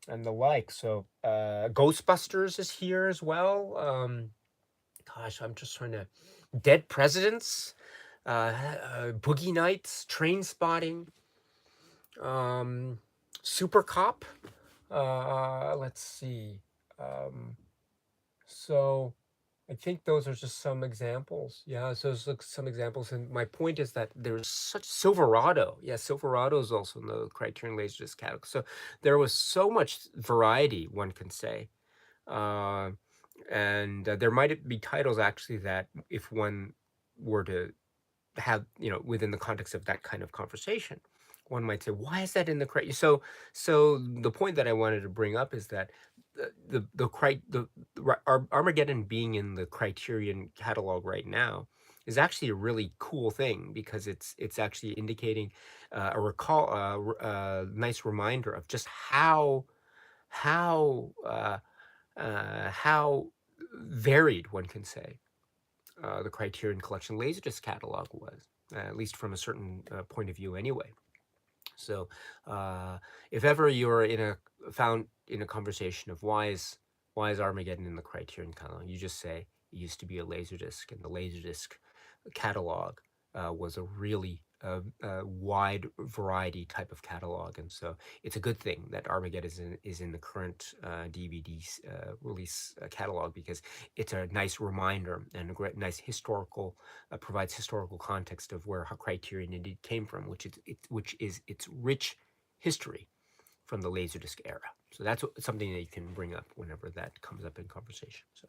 and the like. So Ghostbusters is here as well. Gosh, I'm just trying to. Dead Presidents, Boogie Nights, Train Spotting, Super Cop. Let's see. So I think those are just some examples. Yeah, so those look some examples. And my point is that there's such Silverado. Yeah, Silverado is also in the Criterion Laserdisc catalog. So there was so much variety, one can say. And there might be titles actually that, if one were to have, within the context of that kind of conversation, one might say, why is that in the Criterion? So the point that I wanted to bring up is that Armageddon being in the Criterion catalog right now is actually a really cool thing, because it's actually indicating a nice reminder of just how how varied, one can say, the Criterion Collection Laserdisc catalog was, at least from a certain point of view, anyway. So, if ever you're found in a conversation of why is Armageddon in the Criterion catalog, you just say it used to be a Laserdisc, and the Laserdisc catalog was a really wide variety type of catalog, and so it's a good thing that Armageddon is in the current DVD release catalog, because it's a nice reminder and a great, nice historical provides historical context of where Criterion indeed came from, which is its rich history from the LaserDisc era. So that's something that you can bring up whenever that comes up in conversation. So,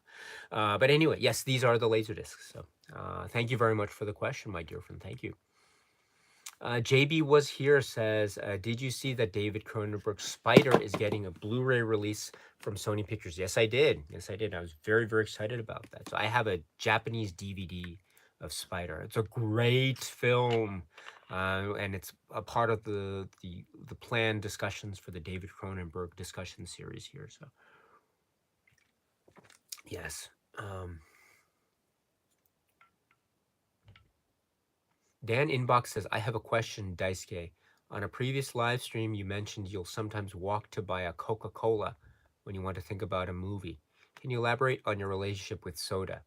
but anyway, yes, these are the LaserDiscs. So thank you very much for the question, my dear friend. Thank you. JB was here says, did you see that David Cronenberg's Spider is getting a Blu-ray release from Sony Pictures? Yes, I did. Yes, I did. I was very, very excited about that. So I have a Japanese DVD of Spider. It's a great film, and it's a part of the planned discussions for the David Cronenberg discussion series here. So yes. Dan Inbox says, I have a question, Daisuke. On a previous live stream, you mentioned you'll sometimes walk to buy a Coca-Cola when you want to think about a movie. Can you elaborate on your relationship with soda?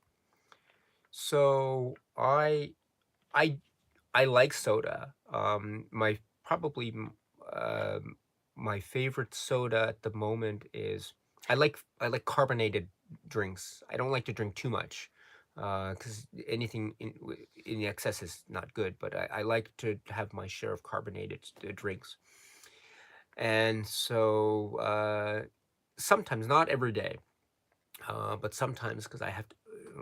So I I like soda. My probably my favorite soda at the moment is I like carbonated drinks. I don't like to drink too much because anything in excess is not good. But I like to have my share of carbonated drinks, and so sometimes, not every day, but sometimes because I have to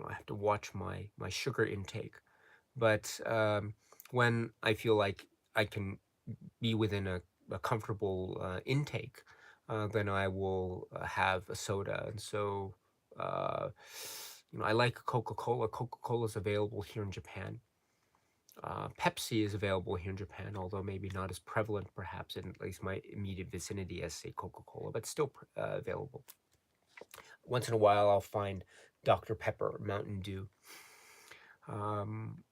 I have to watch my sugar intake. But when I feel like I can be within a comfortable intake, then I will have a soda. And so, uh, I like Coca-Cola. Coca-Cola is available here in Japan. Pepsi is available here in Japan, although maybe not as prevalent, perhaps, in at least my immediate vicinity as, say, Coca-Cola, but still available. Once in a while, I'll find Dr. Pepper, Mountain Dew. Um,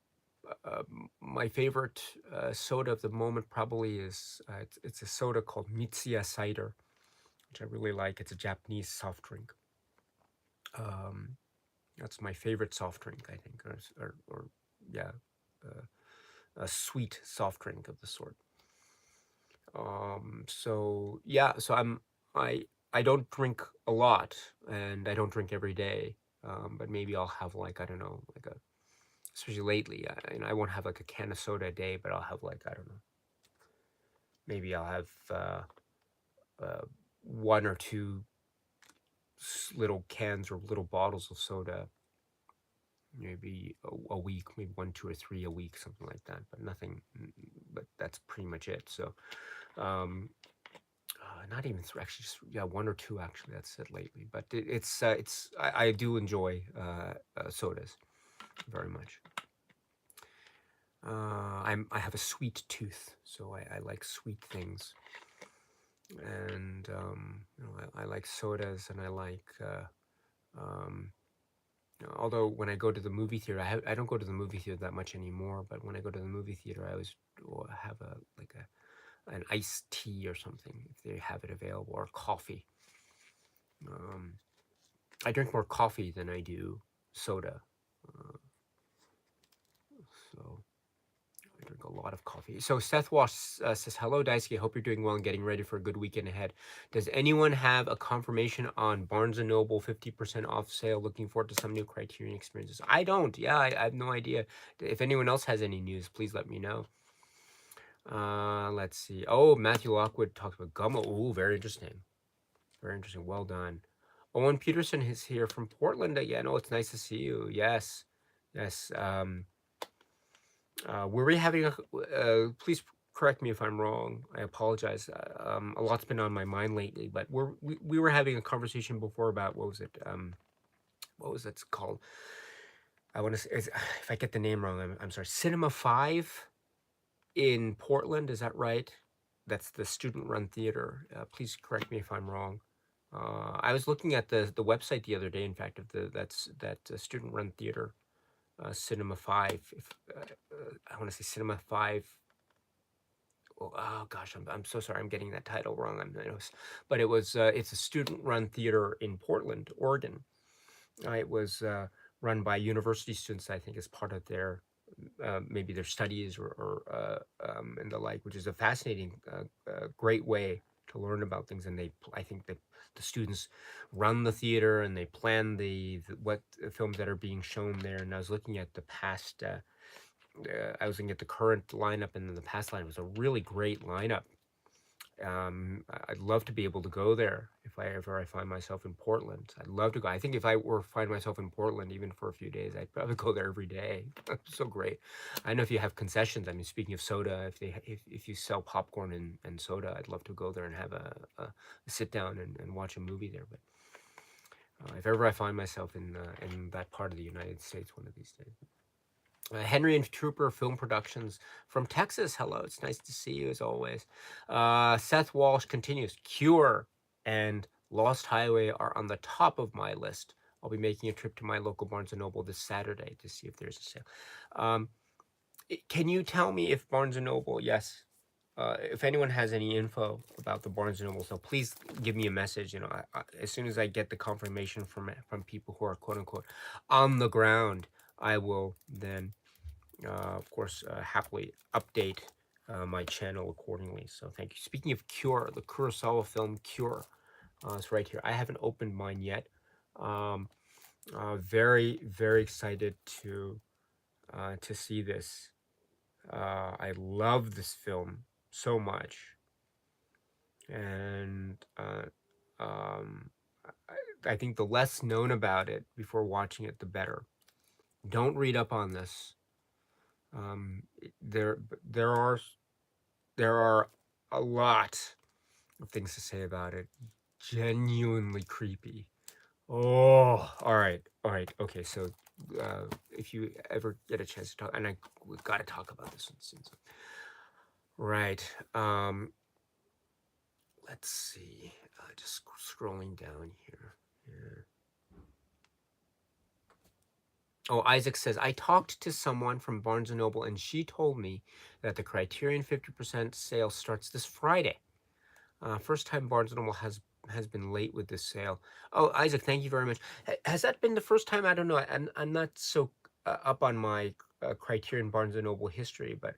my favorite soda of the moment probably is it's a soda called Mitsuya Cider, which I really like. It's a Japanese soft drink. Um, that's my favorite soft drink, I think, or yeah, uh, a sweet soft drink of the sort. So yeah, so I I don't drink a lot, and I don't drink every day. But maybe I'll have, like, I don't know, like a, especially lately, I won't have like a can of soda a day, but I'll have, like, I don't know, maybe I'll have uh, one or two little cans or little bottles of soda, maybe a week, maybe one, two, or three a week, something like that. But nothing. But that's pretty much it. So, not even three. Actually, just, yeah, one or two. Actually, that's it lately. But it's I do enjoy sodas very much. I have a sweet tooth, so I like sweet things, and I like sodas, and I like. Although when I go to the movie theater, I don't go to the movie theater that much anymore. But when I go to the movie theater, I always have an iced tea or something if they have it available, or coffee. Um, I drink more coffee than I do soda, so I drink a lot of coffee. So Seth Wash says, hello, Daisuke. Hope you're doing well and getting ready for a good weekend ahead. Does anyone have a confirmation on Barnes & Noble 50% off sale? Looking forward to some new Criterion experiences. I don't. Yeah, I have no idea. If anyone else has any news, please let me know. Let's see. Oh, Matthew Lockwood talks about Gummo. Ooh, very interesting. Very interesting. Well done. Owen Peterson is here from Portland again. Oh, it's nice to see you. Yes. Yes. Were we having a? Please correct me if I'm wrong. I apologize. A lot's been on my mind lately, but we were having a conversation before about what was it? What was it called? I want to say, if I get the name wrong, I'm sorry. Cinema 5 in Portland. Is that right? That's the student-run theater. Please correct me if I'm wrong. I was looking at the website the other day. In fact, of that student-run theater. Cinema 5. If I want to say Cinema 5. Oh gosh, I'm so sorry. I'm getting that title wrong. But it was it's a student-run theater in Portland, Oregon. It was run by university students, I think, as part of their maybe their studies and the like, which is a fascinating, great way to learn about things. And I think that the students run the theater and they plan the what films that are being shown there. And I was looking at the past. I was looking at the current lineup, and then the past lineup was a really great lineup. I'd love to be able to go there if I find myself in Portland. I'd love to go. I think if I were find myself in Portland, even for a few days, I'd probably go there every day. So great. I don't know if you have concessions. I mean, speaking of soda, if you sell popcorn and soda, I'd love to go there and have a sit down and watch a movie there. But if ever I find myself in that part of the United States one of these days. Henry and Trooper Film Productions from Texas. Hello, it's nice to see you as always. Seth Walsh continues. Cure and Lost Highway are on the top of my list. I'll be making a trip to my local Barnes & Noble this Saturday to see if there's a sale. Can you tell me if Barnes & Noble, yes, if anyone has any info about the Barnes & Noble, so please give me a message. You know, as soon as I get the confirmation from people who are quote unquote on the ground, I will then of course, happily update my channel accordingly. So thank you. Speaking of Cure, the Kurosawa film Cure is right here. I haven't opened mine yet. Um, very, very excited to see this. I love this film so much, and I think the less known about it before watching it, the better. Don't read up on this. Um, there, there are there are a lot of things to say about it. Genuinely creepy. Oh, all right, okay. So, if you ever get a chance to talk, and we've got to talk about this one soon. So. Right. Let's see. Just scrolling down here. Yeah. Oh, Isaac says, I talked to someone from Barnes & Noble, and she told me that the Criterion 50% sale starts this Friday. First time Barnes & Noble has been late with this sale. Oh, Isaac, thank you very much. Has that been the first time? I don't know. I'm not so up on my Criterion Barnes & Noble history, but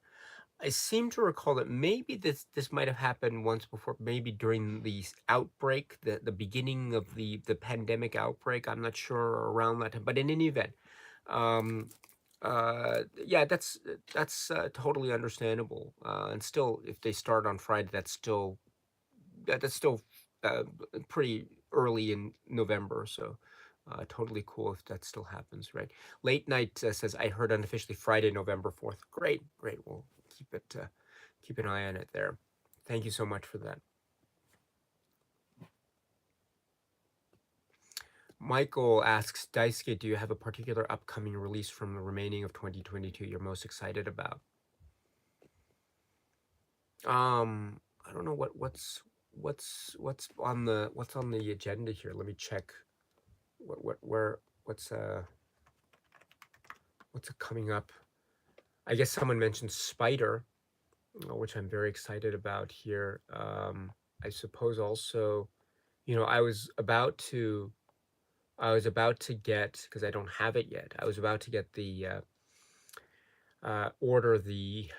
I seem to recall that maybe this might have happened once before, maybe during the outbreak, the beginning of the pandemic outbreak. I'm not sure, around that time, but in any event, um, yeah, that's totally understandable. And still, if they start on Friday, that's still uh, pretty early in November, so totally cool if that still happens, right? Late Night says, I heard unofficially Friday, November 4th. Great, great. We'll keep an eye on it there. Thank you so much for that. Michael asks, Daisuke, do you have a particular upcoming release from the remaining of 2022 you're most excited about? I don't know what's on the agenda here. Let me check. What's coming up? I guess someone mentioned Spider, which I'm very excited about here. I suppose also, you know, I was about to get, because I don't have it yet. I was about to get the order the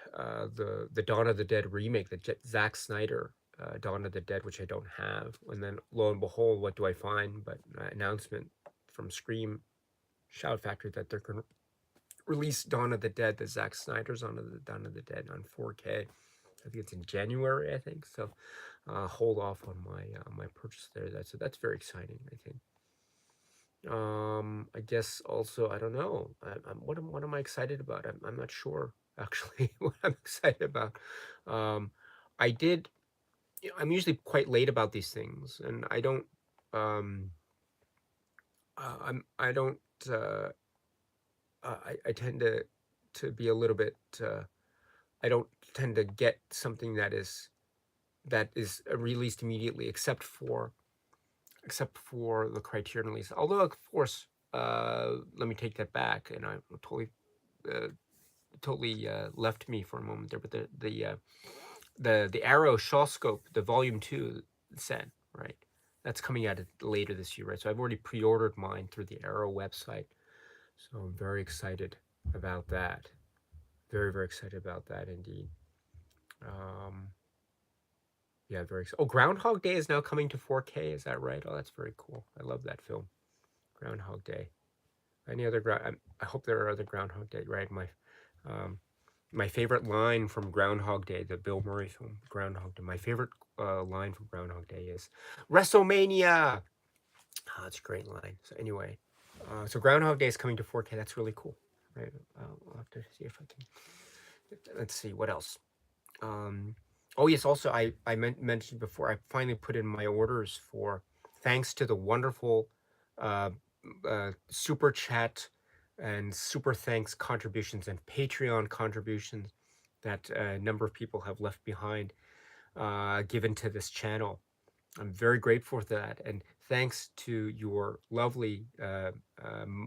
Dawn of the Dead remake, the Zack Snyder Dawn of the Dead, which I don't have. And then lo and behold, what do I find but announcement from Scream Shout Factory that they're going to release Dawn of the Dead, the Zack Snyder's Dawn of the Dead on 4K. I think it's in January, I think. So hold off on my purchase there. That's very exciting, I think. I guess also, I don't know. What am I excited about? I'm not sure actually what I'm excited about. Um, I did. I'm usually quite late about these things, and I don't. I don't. I tend to be a little bit. I don't tend to get something that is released immediately, except for the Criterion release. Although, of course, let me take that back, and I uh, totally left me for a moment there. But the Arrow Shaw Scope, the Volume 2 set, right? That's coming out later this year, right? So I've already pre-ordered mine through the Arrow website, so I'm very excited about that. Very, very excited about that indeed. Um, yeah, very. Oh, Groundhog Day is now coming to 4K. Is that right? Oh, that's very cool. I love that film, Groundhog Day. Any other ground? I hope there are other Groundhog Day. Right, um, my favorite line from Groundhog Day, the Bill Murray film, Groundhog Day. My favorite line from Groundhog Day is WrestleMania. Oh, that's a great line. So anyway, so Groundhog Day is coming to 4K. That's really cool. Right. I'll have to see if I can. Let's see what else. Um, oh yes, also I mentioned before, I finally put in my orders for, thanks to the wonderful uh, super chat and super thanks contributions and Patreon contributions that a number of people have left behind, given to this channel. I'm very grateful for that, and thanks to your lovely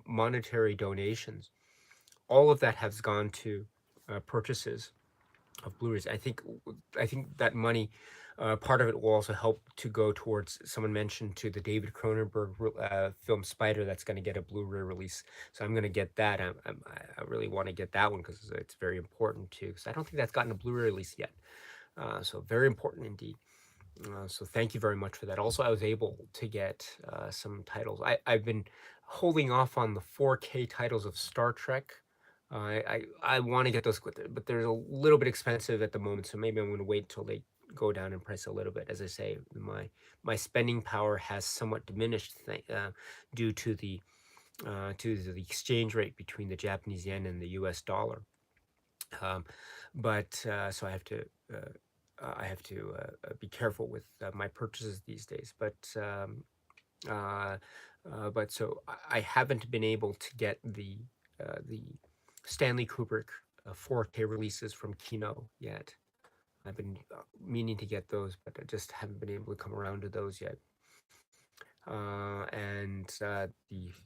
monetary donations, all of that has gone to purchases of Blu-rays. I think that money, part of it will also help to go towards, someone mentioned, to the David Cronenberg film Spider that's going to get a Blu-ray release. So I'm going to get that. I really want to get that one because it's very important too. Because I don't think that's gotten a Blu-ray release yet. So very important indeed. So thank you very much for that. Also, I was able to get some titles. I've been holding off on the 4K titles of Star Trek. I want to get those, but they're a little bit expensive at the moment. So maybe I'm going to wait till they go down in price a little bit. As I say, my spending power has somewhat diminished due to the exchange rate between the Japanese yen and the U.S. dollar. But so I have to be careful with my purchases these days. Uh, but so I haven't been able to get the Stanley Kubrick 4K releases from Kino yet. I've been meaning to get those, but I just haven't been able to come around to those yet. And the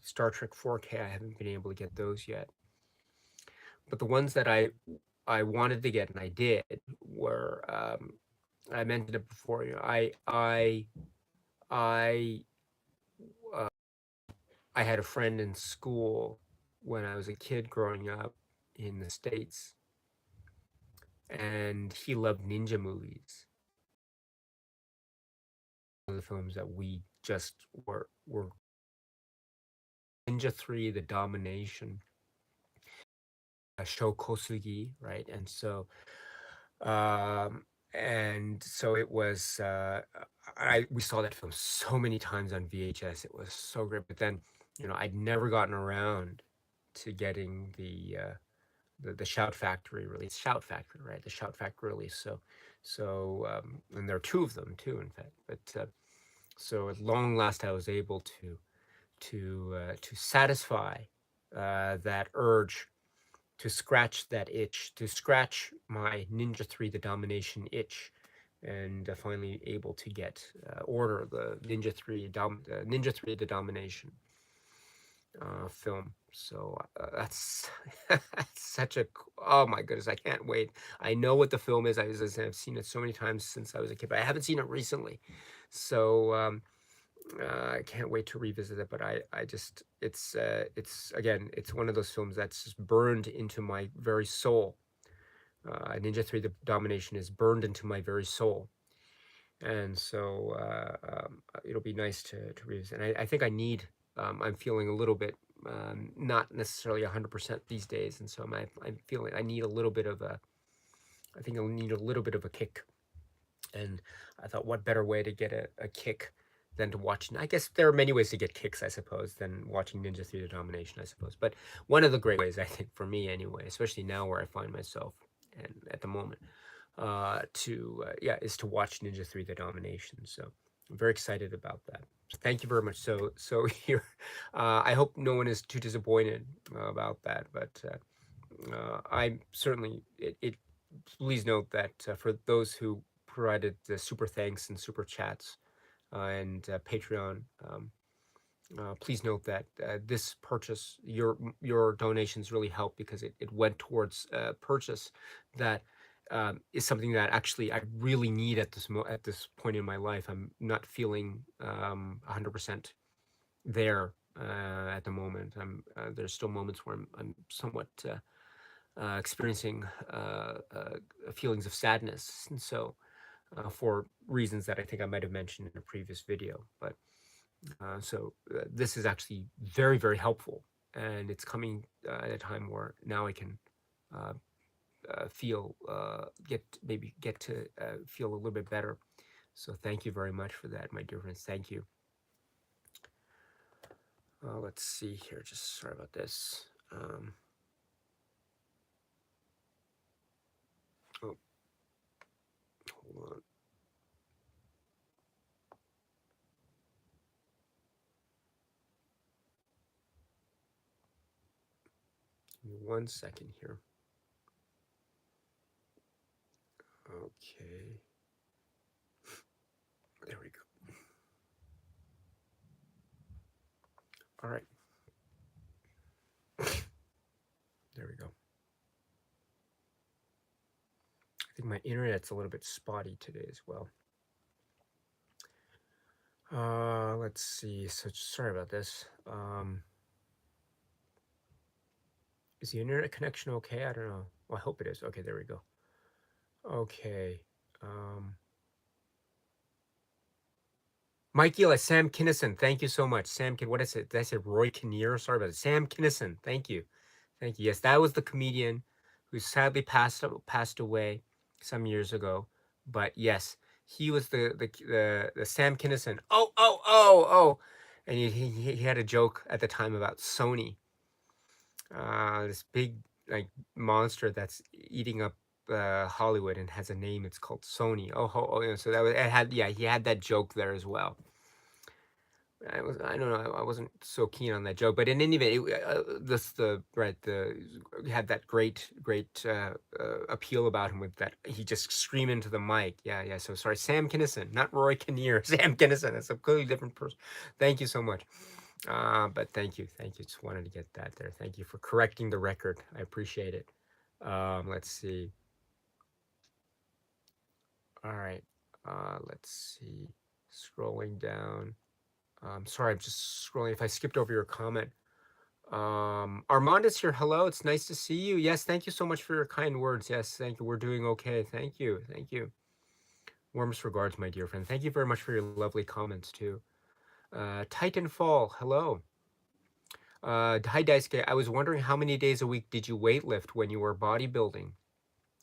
Star Trek 4K, I haven't been able to get those yet. But the ones that I wanted to get and I did were, I mentioned it before. You know, I uh, I had a friend in school when I was a kid growing up in the States, and he loved ninja movies. One of the films that we just were Ninja 3, The Domination, Shokosugi, right? Um, and so it was. We saw that film so many times on VHS. It was so great. But then, I'd never gotten around to getting the Shout Factory release. Shout Factory, right? The Shout Factory release. And there are two of them too, in fact. But so at long last, I was able to satisfy that urge, to scratch that itch, to scratch my Ninja 3 The Domination itch, and finally able to order the Ninja 3 The Domination film. So that's that's such a oh my goodness, I can't wait. I know what the film is. As I said, I've seen it so many times since I was a kid, but I haven't seen it recently. So I can't wait to revisit it. But I just it's again, it's one of those films that's just burned into my very soul. Ninja 3 The Domination is burned into my very soul. And so it'll be nice to revisit. And I think I'm feeling a little bit, not necessarily 100% these days. And so I'm feeling I need a little bit of I think I'll need a little bit of a kick. And I thought, what better way to get a kick than to watch? I guess there are many ways to get kicks, I suppose, than watching Ninja 3 The Domination, I suppose. But one of the great ways, I think, for me anyway, especially now where I find myself and at the moment, is to watch Ninja 3 The Domination. So I'm very excited about that. So thank you very much. So here, I hope no one is too disappointed about that, but I'm certainly it. Please note that for those who provided the super thanks and super chats and Patreon. Please note that this purchase, your donations really help because it went towards purchase that is something that actually I really need at at this point in my life. I'm not feeling 100% there at the moment. There's still moments where I'm somewhat experiencing feelings of sadness, and so for reasons that I think I might have mentioned in a previous video. But this is actually very, very helpful, and it's coming at a time where now I can uh, feel get to feel a little bit better. So thank you very much for that, my dear friends. Thank you. Let's see here. Just sorry about this. Oh, hold on. Give me 1 second here. Okay. There we go. All right. There we go. I think my internet's a little bit spotty today as well. Let's see. So sorry about this. Is the internet connection okay? I don't know. Well, I hope it is. Okay, there we go. Okay. Mikey, Sam Kinnison, thank you so much. What is it? Did I say Roy Kinnear? Sorry about it. Sam Kinnison, thank you. Thank you. Yes, that was the comedian who sadly passed away some years ago. But yes, he was the Sam Kinnison. Oh. And he had a joke at the time about Sony, this big like monster that's eating up Hollywood and has a name. It's called Sony. So that was it had he had that joke there as well. I don't know, I wasn't so keen on that joke, but in any event, had that great appeal about him with that he just screamed into the mic. Yeah. So sorry, Sam Kinison, not Roy Kinnear. Sam Kinison. That's a completely different person. Thank you so much. But thank you. Just wanted to get that there. Thank you for correcting the record. I appreciate it. Let's see. All right. Let's see. Scrolling down. Sorry, I'm just scrolling. If I skipped over your comment, Armand is here. Hello, it's nice to see you. Yes, thank you so much for your kind words. Yes, thank you. We're doing okay. Thank you. Warmest regards, my dear friend. Thank you very much for your lovely comments too. Titanfall, hello. Hi, Daisuke. I was wondering how many days a week did you weightlift when you were bodybuilding?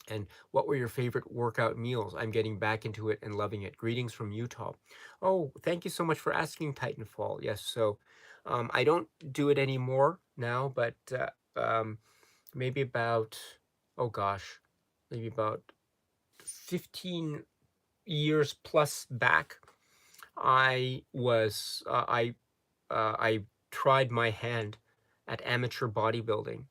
And what were your favorite workout meals? I'm getting back into it and loving it. Greetings from Utah. Oh, thank you so much for asking, Titanfall. Yes, so I don't do it anymore now, but maybe about, oh gosh, maybe about 15 years plus back, I tried my hand at amateur bodybuilding.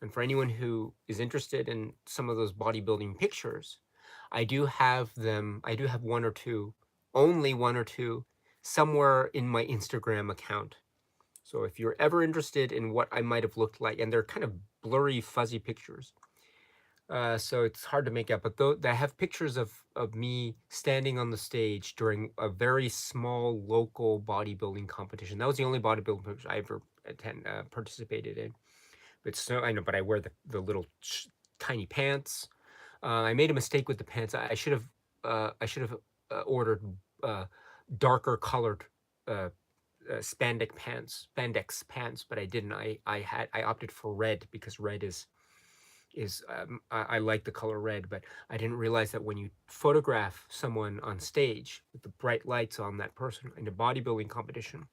And for anyone who is interested in some of those bodybuilding pictures, I do have them. I do have one or two, only one or two, somewhere in my Instagram account. So if you're ever interested in what I might have looked like, and they're kind of blurry, fuzzy pictures, so it's hard to make out. But though I have pictures of me standing on the stage during a very small local bodybuilding competition. That was the only bodybuilding competition I ever participated in. But so I know, but I wear the little tiny pants. I made a mistake with the pants. I should have ordered uh, darker colored uh, spandex pants, but I didn't. I opted for red because red is I like the color red, but I didn't realize that when you photograph someone on stage with the bright lights on that person in a bodybuilding competition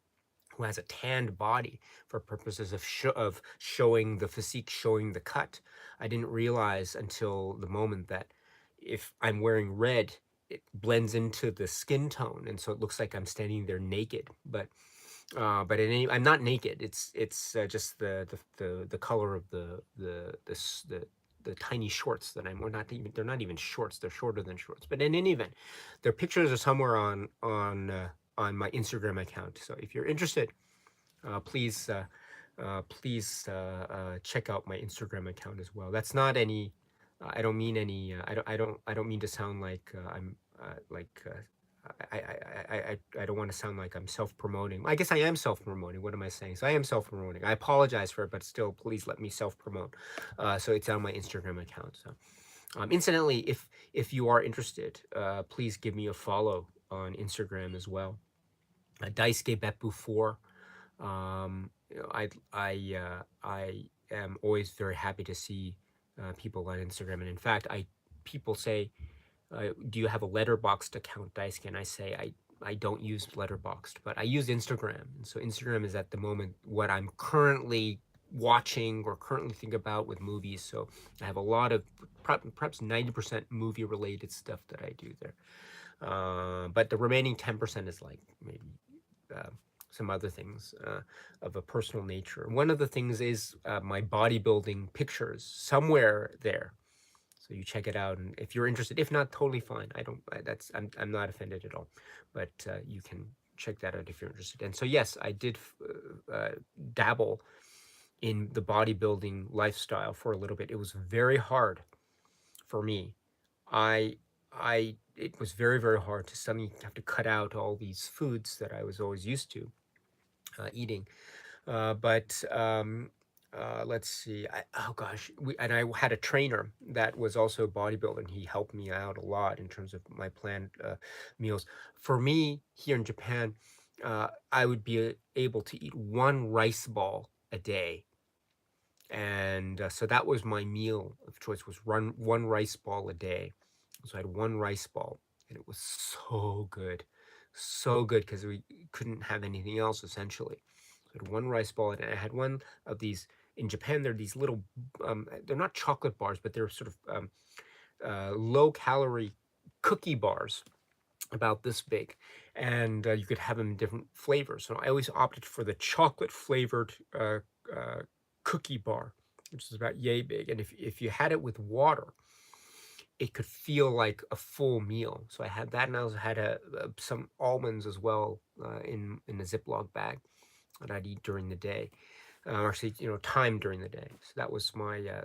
who has a tanned body for purposes of showing the physique, showing the cut, I didn't realize until the moment that if I'm wearing red, it blends into the skin tone, and so it looks like I'm standing there naked. I'm not naked. It's just the color of the tiny shorts that I'm. Or not even. They're not even shorts. They're shorter than shorts. But in any event, their pictures are somewhere on my Instagram account. So if you're interested, please check out my Instagram account as well. That's not any. I don't mean any. I don't mean to sound like I'm like I don't want to sound like I'm self-promoting. I guess I am self-promoting. What am I saying? So I am self-promoting. I apologize for it, but still, please let me self-promote. So it's on my Instagram account. So, incidentally, if you are interested, please give me a follow on Instagram as well. Daisuke Beppu 4. You know, I am always very happy to see people on Instagram, and in fact, I people say, do you have a letterboxed account, Daisuke? And I say I don't use letterboxed, but I use Instagram, and so Instagram is at the moment what I'm currently watching or currently think about with movies. So I have a lot of perhaps 90% movie related stuff that I do there, but the remaining 10% is like maybe uh, some other things of a personal nature. One of the things is my bodybuilding pictures somewhere there. So you check it out, and if you're interested, if not, totally fine. I don't. I'm not offended at all, but you can check that out if you're interested. And so yes, I did dabble in the bodybuilding lifestyle for a little bit. It was very hard for me. I it was very hard to suddenly have to cut out all these foods that I was always used to eating. But let's see. Oh gosh, and I had a trainer that was also a bodybuilder, and he helped me out a lot in terms of my planned meals. For me, here in Japan, I would be able to eat one rice ball a day, and so that was my meal of choice, was one rice ball a day. So I had one rice ball, and it was so good because we couldn't have anything else essentially. So I had one rice ball, and I had one of these. In Japan, they're these little, they're not chocolate bars, but they're sort of low calorie cookie bars about this big, and you could have them in different flavors. So I always opted for the chocolate flavored uh, cookie bar, which is about yay big. And if you had it with water, it could feel like a full meal. So I had that, and I also had some almonds as well in a Ziploc bag that I'd eat during the day. Actually, time during the day. So that was my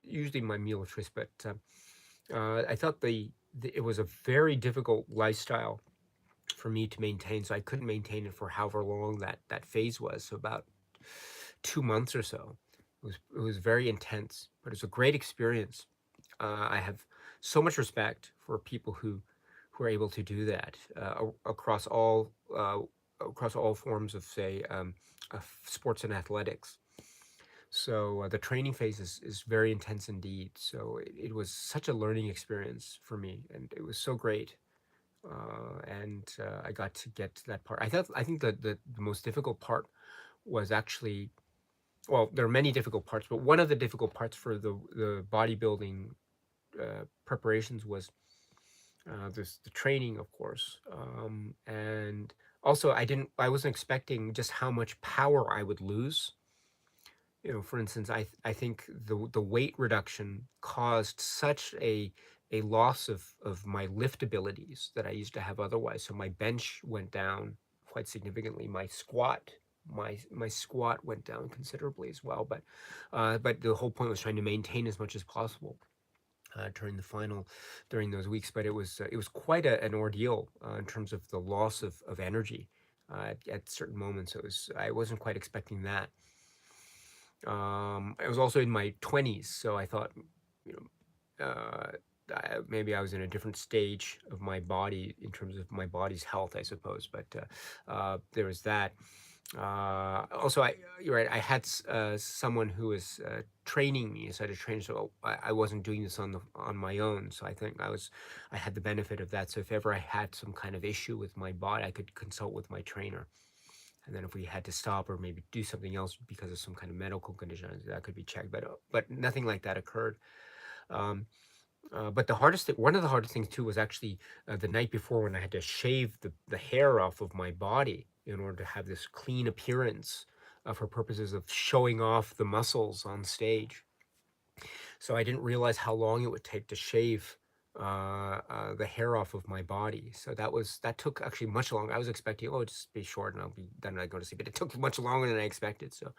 usually my meal of choice. But I thought it was a very difficult lifestyle for me to maintain. So I couldn't maintain it for however long that phase was. So about 2 months or so. It was very intense, but it was a great experience. I have so much respect for people who are able to do that across all forms of, say, sports and athletics. So the training phase is very intense indeed. So it was such a learning experience for me, and it was so great. And I got to get to that part. I think that the most difficult part was actually, well, there are many difficult parts, but one of the difficult parts for the bodybuilding preparations was the training, of course, and also I wasn't expecting just how much power I would lose. For instance, I think the weight reduction caused such a loss of my lift abilities that I used to have otherwise. So my bench went down quite significantly. My squat went down considerably as well. But the whole point was trying to maintain as much as possible during those weeks. But it was quite an ordeal in terms of the loss of energy at certain moments. I wasn't quite expecting that. I was also in my 20s, so I thought, you maybe I was in a different stage of my body in terms of my body's health, I suppose. But there was that. Also, you're right. I had someone who was training me, so I had a trainer. So I wasn't doing this on my own. So I think I had the benefit of that. So if ever I had some kind of issue with my body, I could consult with my trainer. And then if we had to stop or maybe do something else because of some kind of medical condition, that could be checked. But nothing like that occurred. Um, but one of the hardest things too, was actually the night before, when I had to shave the hair off of my body in order to have this clean appearance for purposes of showing off the muscles on stage. So I didn't realize how long it would take to shave the hair off of my body. So that took actually much longer. I was expecting, oh, just be short and I'll be done and I go to sleep. But it took much longer than I expected. So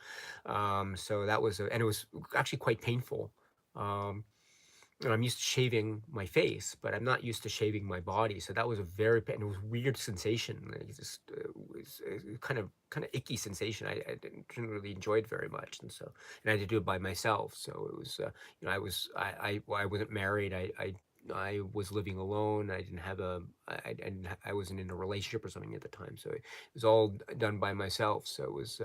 that was, and it was actually quite painful. Um, and I'm used to shaving my face, but I'm not used to shaving my body. So that was a very, and it was a weird sensation. Like, it just was a kind of icky sensation. I didn't really enjoy it very much, and so and I had to do it by myself. So it was, I wasn't married. I was living alone. I didn't have a, I wasn't in a relationship or something at the time. So it was all done by myself. So it was,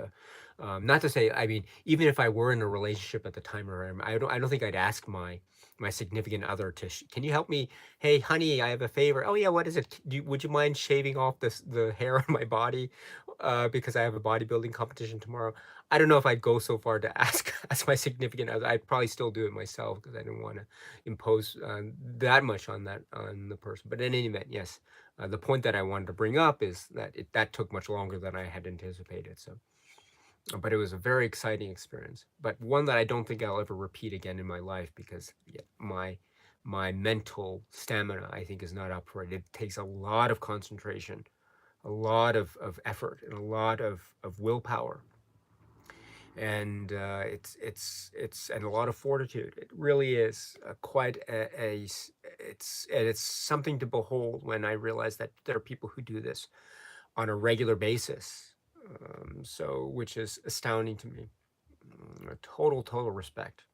not to say, I mean, even if I were in a relationship at the time, or I don't think I'd ask my significant other to can you help me, hey honey, I have a favor. Oh yeah, what is it? Would you mind shaving off the hair on my body, because I have a bodybuilding competition tomorrow? I don't know if I'd go so far to ask ask my significant other. I'd probably still do it myself because I didn't want to impose that much on the person. But in any event, yes, the point that I wanted to bring up is that that took much longer than I had anticipated. So but it was a very exciting experience, but one that I don't think I'll ever repeat again in my life because, yeah, my mental stamina, I think, is not up for it. It takes a lot of concentration, a lot of effort, and a lot of willpower, and it's and a lot of fortitude. It really is quite it's something to behold when I realize that there are people who do this on a regular basis. So which is astounding to me. A total respect.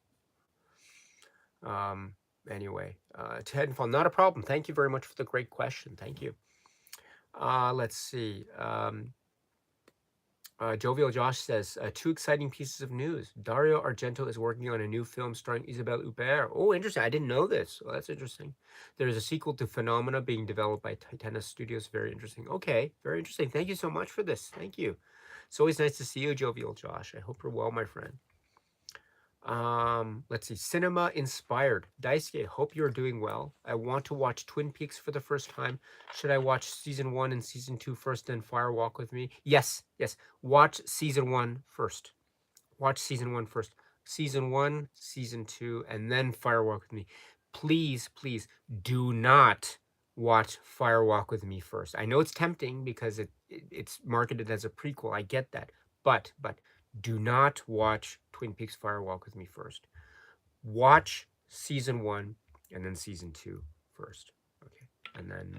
Um, anyway, Ted and Fall, not a problem. Thank you very much for the great question. Thank you. Let's see. Jovial Josh says, two exciting pieces of news. Dario Argento is working on a new film starring Isabelle Huppert. Oh, interesting. I didn't know this. Oh, that's interesting. There's a sequel to Phenomena being developed by Titana Studios. Very interesting. Okay, very interesting. Thank you so much for this. Thank you. It's always nice to see you, Jovial Josh. I hope you're well, my friend. Let's see. Cinema inspired. Daisuke, hope you're doing well. I want to watch Twin Peaks for the first time. Should I watch season 1 and season 2 first, then Fire Walk with Me? Yes, yes. Watch season 1 first. Watch season 1 first. Season 1, season 2, and then Fire Walk with Me. Please, please do not watch Fire Walk with Me first. I know it's tempting because it's marketed as a prequel. I get that. But do not watch Twin Peaks Fire Walk with Me first. Watch season 1 and then season 2 first. Okay. And then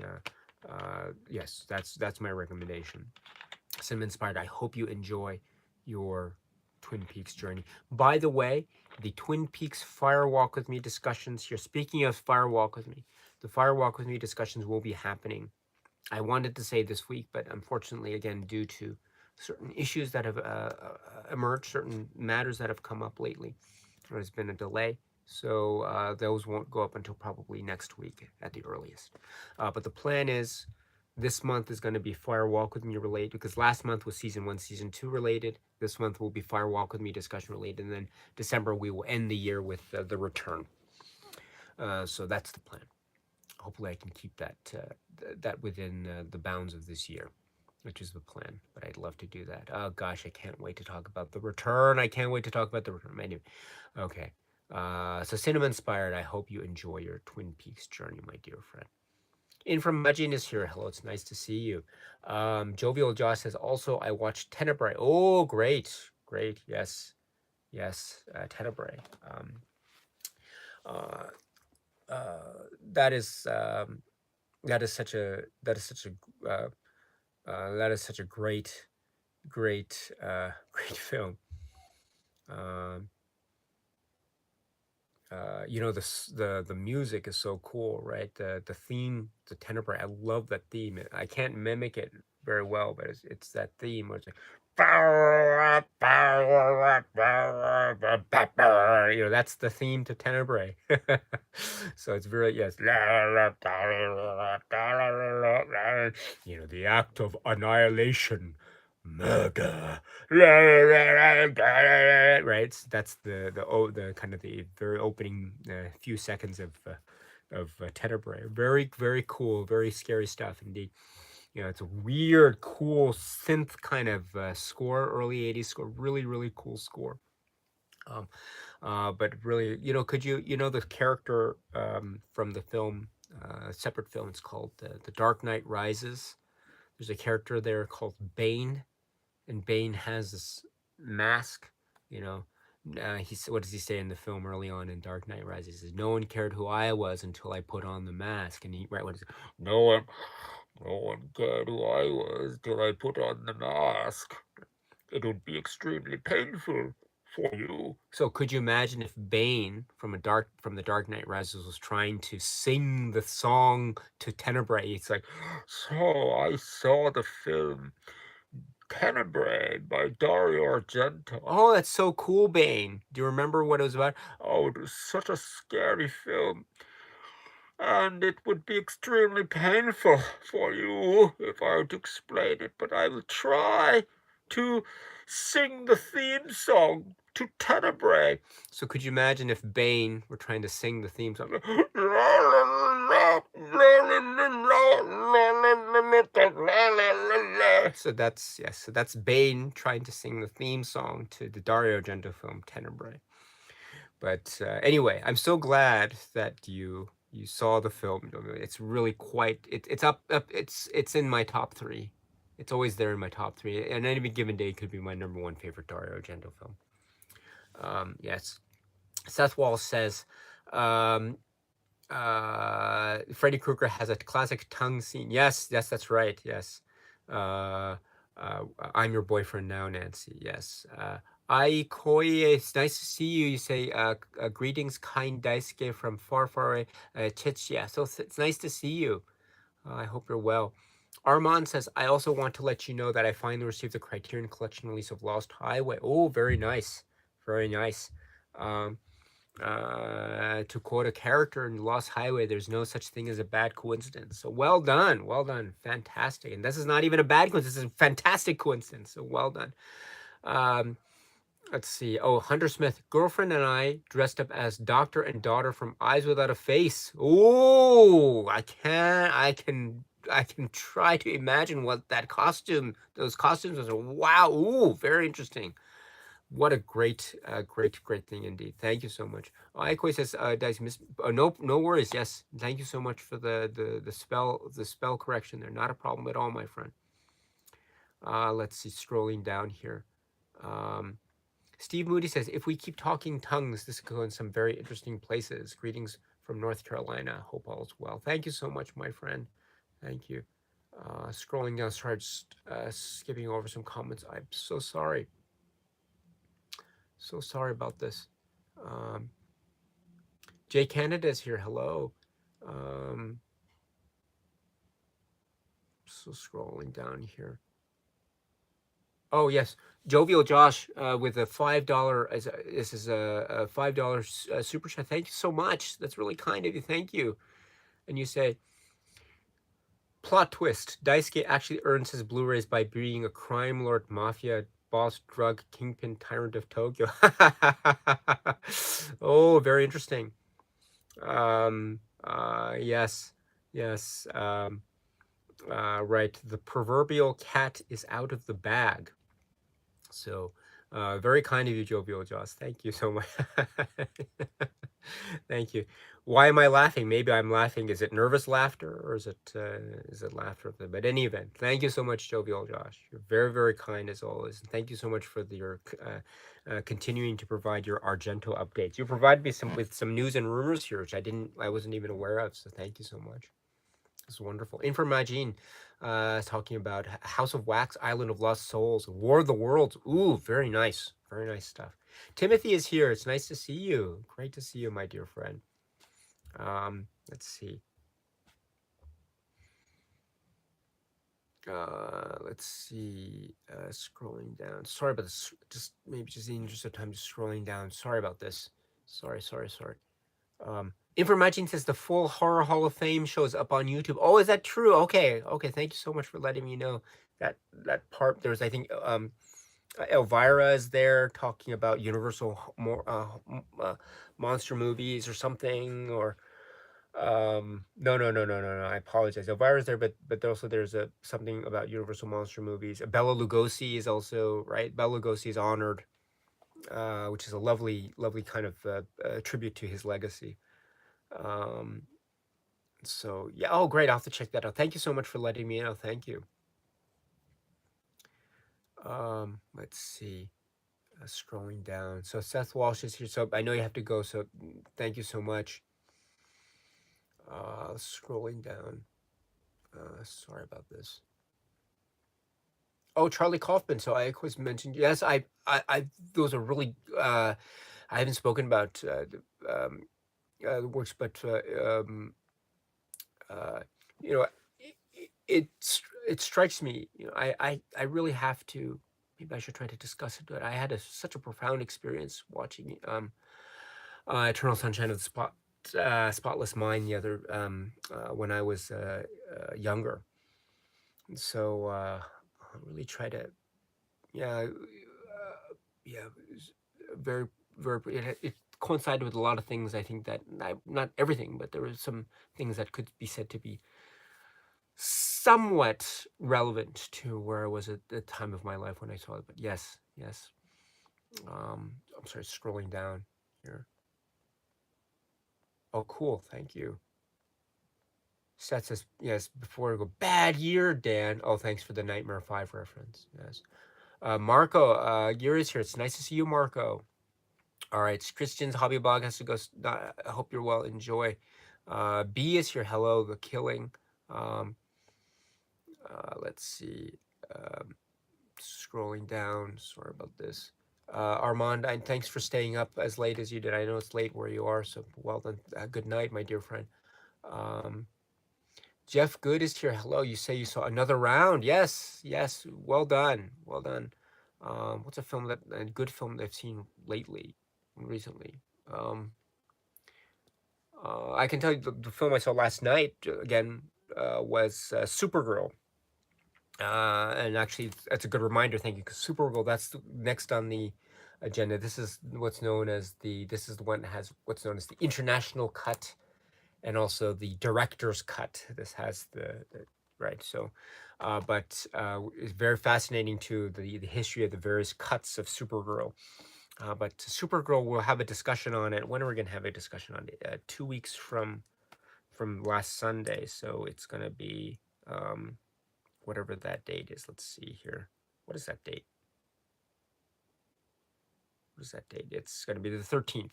yes, that's my recommendation. Cinema inspired. I hope you enjoy your Twin Peaks journey. By the way, the Twin Peaks Fire Walk with Me discussions here. Speaking of Fire Walk with Me, the Fire Walk with Me discussions will be happening. I wanted to say this week, but unfortunately, again, due to certain issues that have emerged, certain matters that have come up lately, there's been a delay. So those won't go up until probably next week at the earliest. But the plan is this month is going to be Fire Walk with Me related because last month was season 1, season 2 related. This month will be Fire Walk with Me discussion related. And then December, we will end the year with the return. So that's the plan. Hopefully I can keep that that within the bounds of this year, which is the plan. But I'd love to do that. Oh gosh, I can't wait to talk about the return. I can't wait to talk about the return. Anyway, okay. So cinema inspired. I hope you enjoy your Twin Peaks journey, my dear friend. In from Majin is here. Hello, it's nice to see you. Jovial Josh says also I watched Tenebrae. Oh, great, great. Yes, yes, Tenebrae. Uh, that is. That is such a great great film. Um, you know the music is so cool, right? The theme, the Tenebrae. I love that theme. I can't mimic it very well, but it's that theme where it's like, you know, that's the theme to Tenebrae. So it's very, yes, you know, the act of annihilation, murder, right? That's the kind of the very opening few seconds of Tenebrae. Very cool, very scary stuff indeed. You know, it's a weird, cool synth kind of score, early '80s score, really cool score. Um, but really, you know, could you know the character from the film, separate film? It's called The Dark Knight Rises. There's a character there called Bane, and Bane has this mask, you know, What does he say in the film early on in Dark Knight Rises? He says, "No one cared who I was until I put on the mask." And what is it? No one cared who I was till I put on the mask. It would be extremely painful for you. So could you imagine if Bane from the Dark Knight Rises was trying to sing the song to Tenebrae? It's like, so I saw the film Tenebrae by Dario Argento. Oh, that's so cool, Bane. Do you remember what it was about? Oh, it was such a scary film. And it would be extremely painful for you if I were to explain it, but I will try to sing the theme song to Tenebrae. So could you imagine if Bane were trying to sing the theme song? So that's Bane trying to sing the theme song to the Dario Argento film Tenebrae. But anyway, I'm so glad that you saw the film. It's really quite. It's up. It's in my top three. It's always there in my top three. And any given day could be my number one favorite Dario Argento film. Yes. Seth Wall says, um, Freddy Krueger has a classic tongue scene. Yes, that's right. Yes. Uh, I'm your boyfriend now, Nancy. Yes. Ai Koye, it's nice to see you. You say, greetings, kind Daisuke from far, far away. Chichia. So it's nice to see you. I hope you're well. Armand says, I also want to let you know that I finally received the Criterion Collection release of Lost Highway. Oh, very nice. Very nice. Um, to quote a character in Lost Highway, there's no such thing as a bad coincidence. So well done, fantastic. And this is not even a bad coincidence, this is a fantastic coincidence. So well done. Um, let's see. Oh, Hunter Smith, girlfriend and I dressed up as doctor and daughter from Eyes Without a Face. Oh, I can try to imagine what those costumes was. Wow. Ooh, very interesting. What a great thing indeed. Thank you so much. Aikoi says, Dice, no worries. Yes, thank you so much for the spell correction there. Not a problem at all, my friend. Let's see, scrolling down here. Um, Steve Moody says, if we keep talking tongues, this could go in some very interesting places. Greetings from North Carolina. Hope all is well. Thank you so much, my friend. Thank you. Scrolling down, sorry, just skipping over some comments. I'm so sorry. So sorry about this. Um, Jay Canada is here. Hello. So scrolling down here. Oh yes, Jovial Josh with a $5. This is a $5 super chat. Thank you so much. That's really kind of you. Thank you. And you say, plot twist: Daisuke actually earns his Blu-rays by being a crime lord, mafia boss, drug kingpin, tyrant of Tokyo. Oh, very interesting. Yes, yes. Right. The proverbial cat is out of the bag. So, very kind of you, Jovial Jaws. Thank you so much. Thank you. Why am I laughing? Maybe I'm laughing. Is it nervous laughter or is it laughter? But any event, thank you so much, Jovial Josh. You're very, very kind as always. And thank you so much for your continuing to provide your Argento updates. You provided me with some news and rumors here, which I wasn't even aware of. So thank you so much. It's wonderful. Inframagine is talking about House of Wax, Island of Lost Souls, War of the Worlds. Ooh, very nice. Very nice stuff. Timothy is here. It's nice to see you. Great to see you, my dear friend. Let's see. Let's see. Scrolling down. Sorry about this. Just in the interest of time, just scrolling down. Sorry about this. Sorry. Information says the full Horror Hall of Fame shows up on YouTube. Oh, is that true? Okay. Thank you so much for letting me know that part. There's, I think, Elvira is there talking about Universal monster movies or something. Or no. I apologize. Elvira's there, but there's something about Universal monster movies. Bela Lugosi is also right. Bela Lugosi is honored, which is a lovely kind of tribute to his legacy. So yeah, oh great, I'll have to check that out. Thank you so much for letting me know. Thank you. Let's see. Scrolling down. So Seth Walsh is here. So I know you have to go. So thank you so much. Scrolling down. Sorry about this. Oh, Charlie Kaufman. So I was mentioned. Yes, those are really. I haven't spoken about the works, but uh, you know, it strikes me. I really have to. Maybe I should try to discuss it. But I had such a profound experience watching Eternal Sunshine of the Spotless Mind the other when I was younger. And so I really try to, yeah, yeah, it was very, very. It coincided with a lot of things. I think that not everything, but there were some things that could be said to be somewhat relevant to where I was at the time of my life when I saw it. But yes, yes. I'm sorry, scrolling down here. Oh, cool. Thank you. Seth says, yes, before we go, bad year, Dan. Oh, thanks for the Nightmare 5 reference. Yes. Marco, Yuri's here. It's nice to see you, Marco. All right. Christian's hobby blog has to go. I hope you're well. Enjoy. B is here. Hello, the killing. Um, let's see. Um, Scrolling down. Sorry about this. Armand, and thanks for staying up as late as you did. I know it's late where you are, so well done. Good night, my dear friend. Um, Jeff Good is here. Hello. You say you saw another round. Yes, yes. Well done. Well done. What's a good film that I've seen recently? Um, I can tell you the film I saw last night again was Supergirl. And actually, that's a good reminder. Thank you, because Supergirl. That's next on the agenda. This is what's known as the. This is the one that has what's known as the international cut and also the director's cut. This has the right. So, but it's very fascinating to the history of the various cuts of Supergirl. But Supergirl, we'll have a discussion on it. When are we going to have a discussion on it? 2 weeks from last Sunday. So it's going to be whatever that date is. Let's see here. What is that date? What is that date? It's going to be the 13th.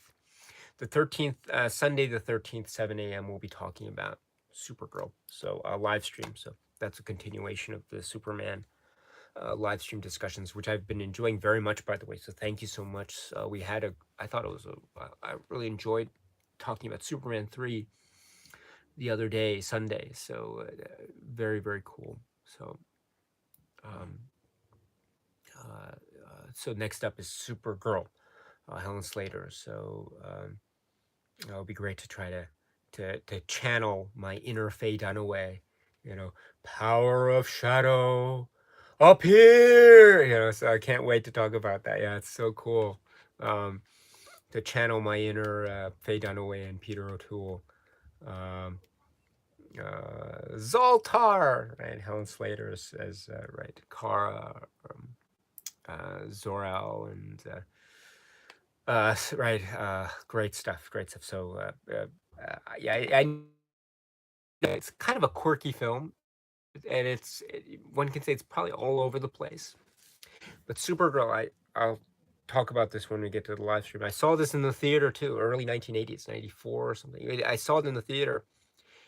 The 13th, Sunday the 13th, 7 a.m. We'll be talking about Supergirl. So live stream. So that's a continuation of the Superman live stream discussions, which I've been enjoying very much, by the way. So thank you so much. I thought it was I really enjoyed talking about Superman 3 the other day, Sunday. So very, very cool. So, um, so next up is Supergirl, Helen Slater. So, it'll be great to try to channel my inner Faye Dunaway, power of shadow up here, so I can't wait to talk about that. Yeah, it's so cool. Um, to channel my inner Faye Dunaway and Peter O'Toole. Um, Zoltar, right? Helen Slater as right, Kara, Zor-El, and right, great stuff, great stuff. So yeah, it's kind of a quirky film, and one can say it's probably all over the place. But Supergirl, I'll talk about this when we get to the live stream. I saw this in the theater too, early 1980s, 94 or something. I saw it in the theater,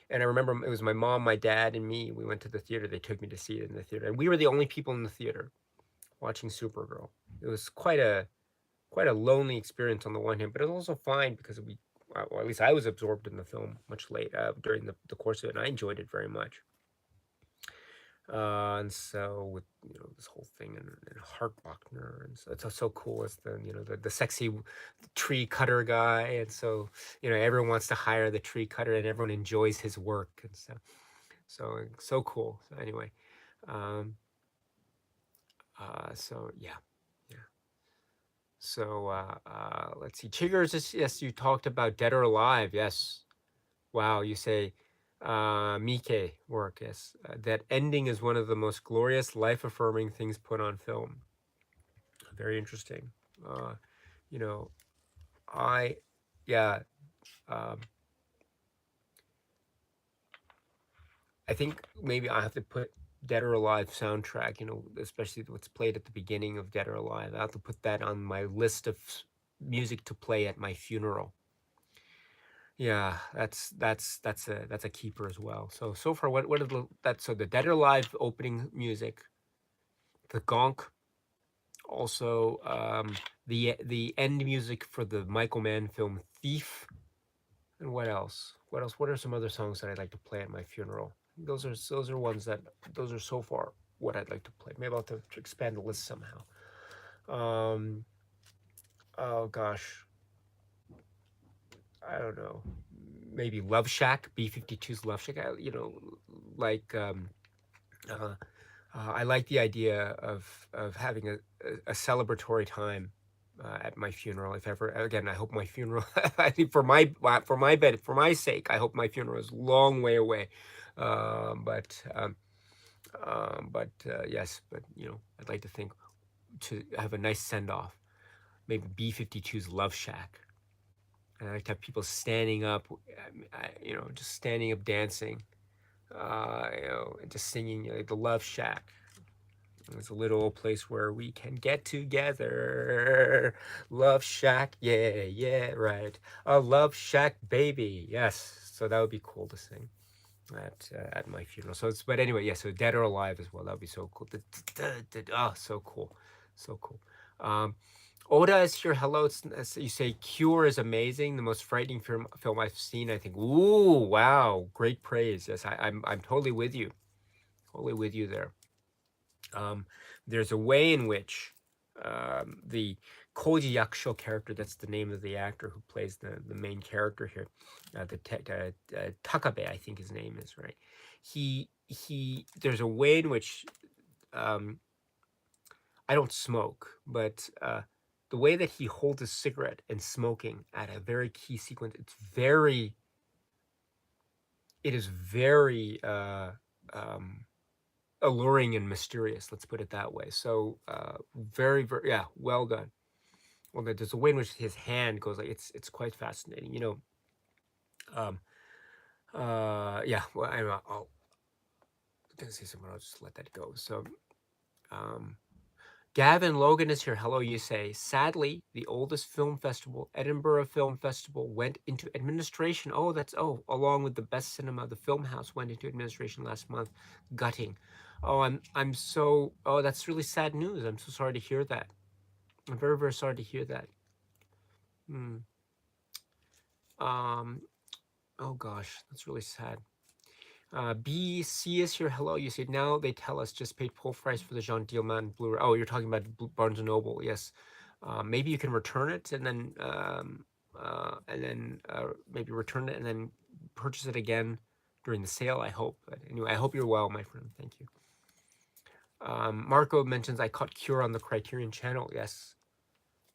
and I remember it was my mom, my dad, and me. We went to the theater. They took me to see it in the theater, and we were the only people in the theater watching Supergirl. It was quite a lonely experience on the one hand, but it was also fine because or at least I was absorbed in the film much late during the course of it, and I enjoyed it very much. And so with this whole thing and Hart Bachner, and so it's so cool as the sexy tree cutter guy, and so everyone wants to hire the tree cutter, and everyone enjoys his work, and so cool. So anyway, um, so yeah. So let's see. Chiggers, yes, you talked about Dead or Alive. Yes. Wow, you say Mike work. Yes. That ending is one of the most glorious, life affirming things put on film. Very interesting. Uh, you know, I, yeah, um, I think maybe I have to put Dead or Alive soundtrack, you know, especially what's played at the beginning of Dead or Alive. I have to put that on my list of music to play at my funeral. Yeah, that's a keeper as well. So far, what are so the Dead or Alive opening music, the Gonk, also the end music for the Michael Mann film Thief, and what else? What else? What are some other songs that I'd like to play at my funeral? Those are ones that those are so far what I'd like to play. Maybe I'll have to expand the list somehow. Um, oh gosh, I don't know. Maybe Love Shack, B-52's Love Shack. Like uh, I like the idea of having a celebratory time at my funeral. If ever again, I hope my funeral. I think for my sake, I hope my funeral is a long way away. But yes, but you know, I'd like to think to have a nice send off. Maybe B-52's Love Shack. And I like to have people standing up, you know, just standing up dancing, you know, and just singing the Love Shack. It's a little place where we can get together. Love Shack, yeah, yeah, right. A Love Shack, baby, yes. So that would be cool to sing at my funeral. But anyway, yeah. So Dead or Alive as well. That would be so cool. Oh, so cool, so cool. Oda is here. Hello. You say Cure is amazing. The most frightening film I've seen. I think. Ooh, wow, great praise. Yes, I'm totally with you. Totally with you there. There's a way in which the Koji Yakusho character, that's the name of the actor who plays the main character here, Takabe, I think his name is, right? There's a way in which I don't smoke, but the way that he holds a cigarette and smoking at a very key sequence, it is very alluring and mysterious. Let's put it that way. So very, very, yeah, well done. Well, there's a way in which his hand goes like it's quite fascinating. You know, yeah. Well, I'll gonna say something. I'll just let that go. So, um, Gavin Logan is here. Hello, you say. Sadly, the oldest film festival, Edinburgh Film Festival, went into administration. Along with the best cinema, the Film House went into administration last month. Gutting. I'm so. Oh, that's really sad news. I'm so sorry to hear that. I'm very, very sorry to hear that. Hmm. Um. Oh gosh, that's really sad. BC is here. Hello. You said now they tell us just paid full price for the Jean Dielman Blu-ray. Oh, you're talking about Barnes and Noble. Yes. Maybe you can return it and then maybe return it and then purchase it again during the sale. I hope. But anyway, I hope you're well, my friend. Thank you. Marco mentions I caught Cure on the Criterion Channel. Yes,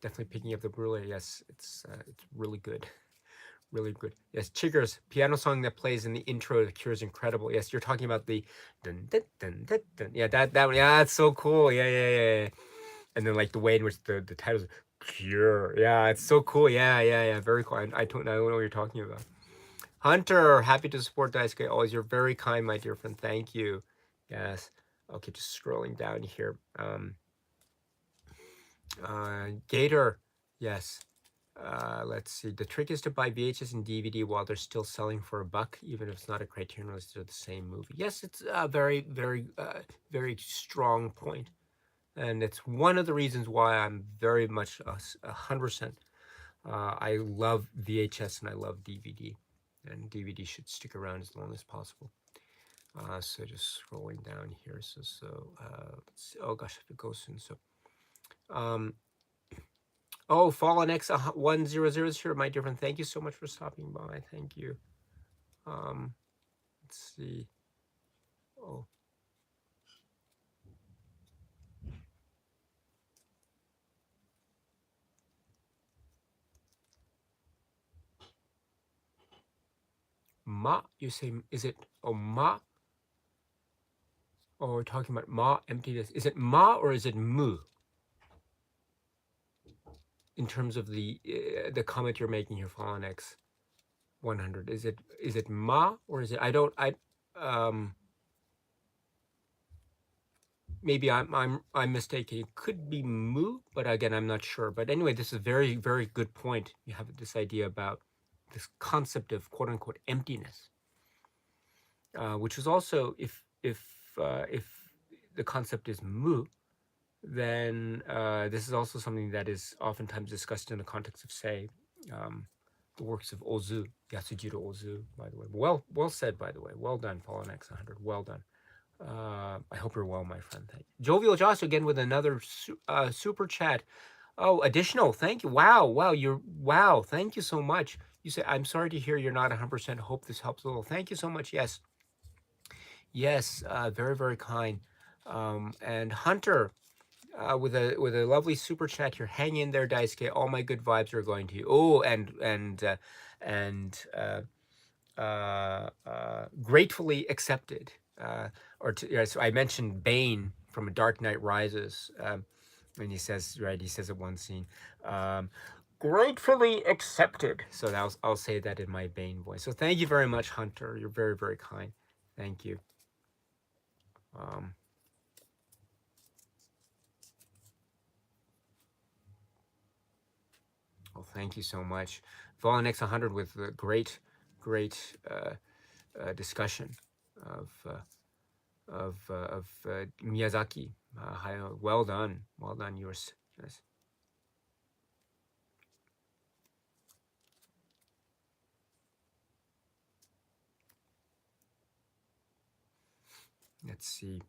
definitely picking up the Blu-ray. Yes, it's really good. Really good. Yes, Chiggers, piano song that plays in the intro to Cure is incredible. Yes, you're talking about the dun dun dun dun dun. Yeah, that one. Yeah, it's so cool. Yeah. And then like the way in which the title's Cure. Yeah, it's so cool. Yeah. Very cool. I don't know what you're talking about. Hunter, happy to support Daisuke. Always, you're very kind, my dear friend. Thank you. Yes. Okay, just scrolling down here. Gator. Yes. Let's see. The trick is to buy VHS and DVD while they're still selling for $1, even if it's not a Criterion release of the same movie. Yes, it's a very, very, very strong point, and it's one of the reasons why I'm very much 100%. I love VHS and I love DVD, and DVD should stick around as long as possible. So just scrolling down here. Let's see. Oh gosh, I have to go soon. So, oh, Fallen X 100 is here, my dear friend. Thank you so much for stopping by. Thank you. Let's see. Oh. Ma, you say, is it ma? Oh, we're talking about ma, emptiness. Is it ma or is it mu? In terms of the comment you're making here, Fallen X 100. Is it ma or is it, I don't, I, maybe I'm mistaken. It could be mu, but again, I'm not sure. But anyway, this is a very, very good point. You have this idea about this concept of quote unquote emptiness, which is also if the concept is mu, then this is also something that is oftentimes discussed in the context of, say, the works of Ozu, Yasujiro Ozu, by the way. Well said, by the way. Well done, Fallen X 100. Well done. I hope you're well, my friend. Thank you. Jovial Josh again with another super chat. Oh, additional. Thank you. Wow. Thank you so much. You say, I'm sorry to hear you're not 100%. Hope this helps a little. Thank you so much. Yes. Very, very kind. And Hunter, with a lovely super chat here. Hang in there, Daisuke. All my good vibes are going to you. Oh, and gratefully accepted. So I mentioned Bane from A Dark Knight Rises, and he says at one scene, gratefully accepted. So I'll say that in my Bane voice. So thank you very much, Hunter. You're very, very kind. Thank you. Well, thank you so much. Fallen X 100 with a great discussion of Miyazaki. Well done, yours. Yes. Let's see.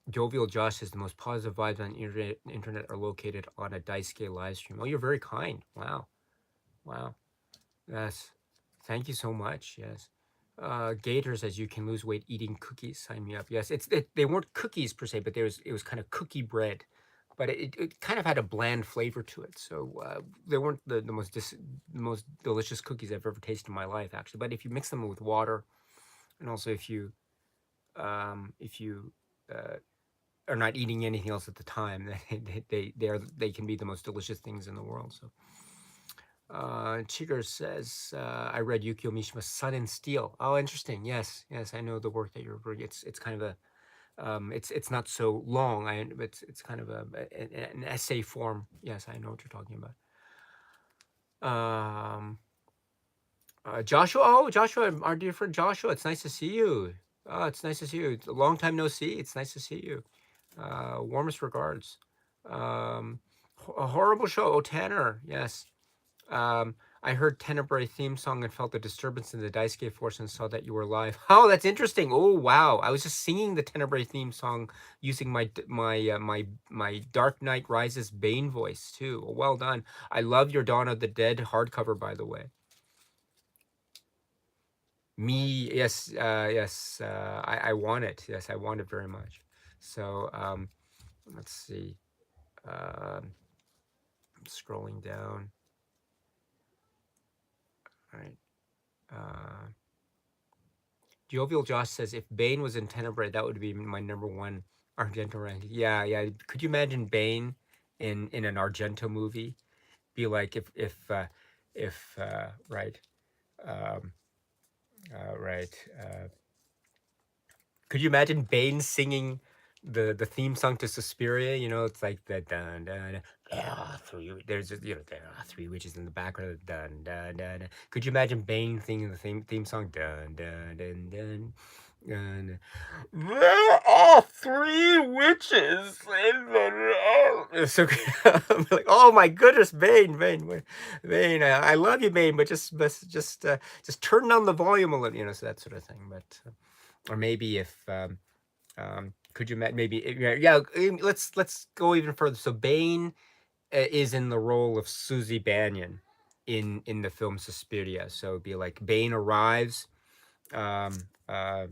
Jovial Josh says the most positive vibes on internet are located on a Daisuke live stream. Oh, you're very kind. Wow. Yes. Thank you so much. Yes. Gator says you can lose weight eating cookies. Sign me up. Yes, they weren't cookies per se, but it was kind of cookie bread, but it kind of had a bland flavor to it. So they weren't the most delicious cookies I've ever tasted in my life, actually. But if you mix them with water, and also if you uh, are not eating anything else at the time, they can be the most delicious things in the world. So. Chigger says, I read Yukio Mishima's Sun and Steel. Oh, interesting. Yes, I know the work that you're referring. It's kind of a, it's not so long. It's kind of an essay form. Yes, I know what you're talking about. Joshua. Oh, Joshua, our dear friend Joshua. It's nice to see you. Oh, it's nice to see you. It's a long time no see. It's nice to see you. Warmest regards. A horrible show. Oh, Tanner. Yes. I heard Tenebrae theme song and felt the disturbance in the Daisuke Force and saw that you were live. Oh, that's interesting. Oh, wow. I was just singing the Tenebrae theme song using my Dark Knight Rises Bane voice too. Well done. I love your Dawn of the Dead hardcover, by the way. Yes, I want it. Yes, I want it very much. So, let's see. I'm scrolling down. All right. Jovial Josh says, if Bane was in Tenebrae, that would be my number one Argento rank. Yeah. Could you imagine Bane in an Argento movie? Be like if right, um, right. Could you imagine Bane singing the theme song to Suspiria? You know, it's like the dun dun. Dun. There are three. There's just, there are three witches in the background. Dun dun dun. Dun. Could you imagine Bane singing the theme song? Dun dun dun dun. And there are three witches in the room. So I'm like, oh my goodness, Bane. I love you, Bane, but just turn down the volume a little, so that sort of thing. But or maybe if could you maybe let's go even further. So Bane is in the role of Susie Banyan in the film Suspiria. So it'd be like Bane arrives, um, uh,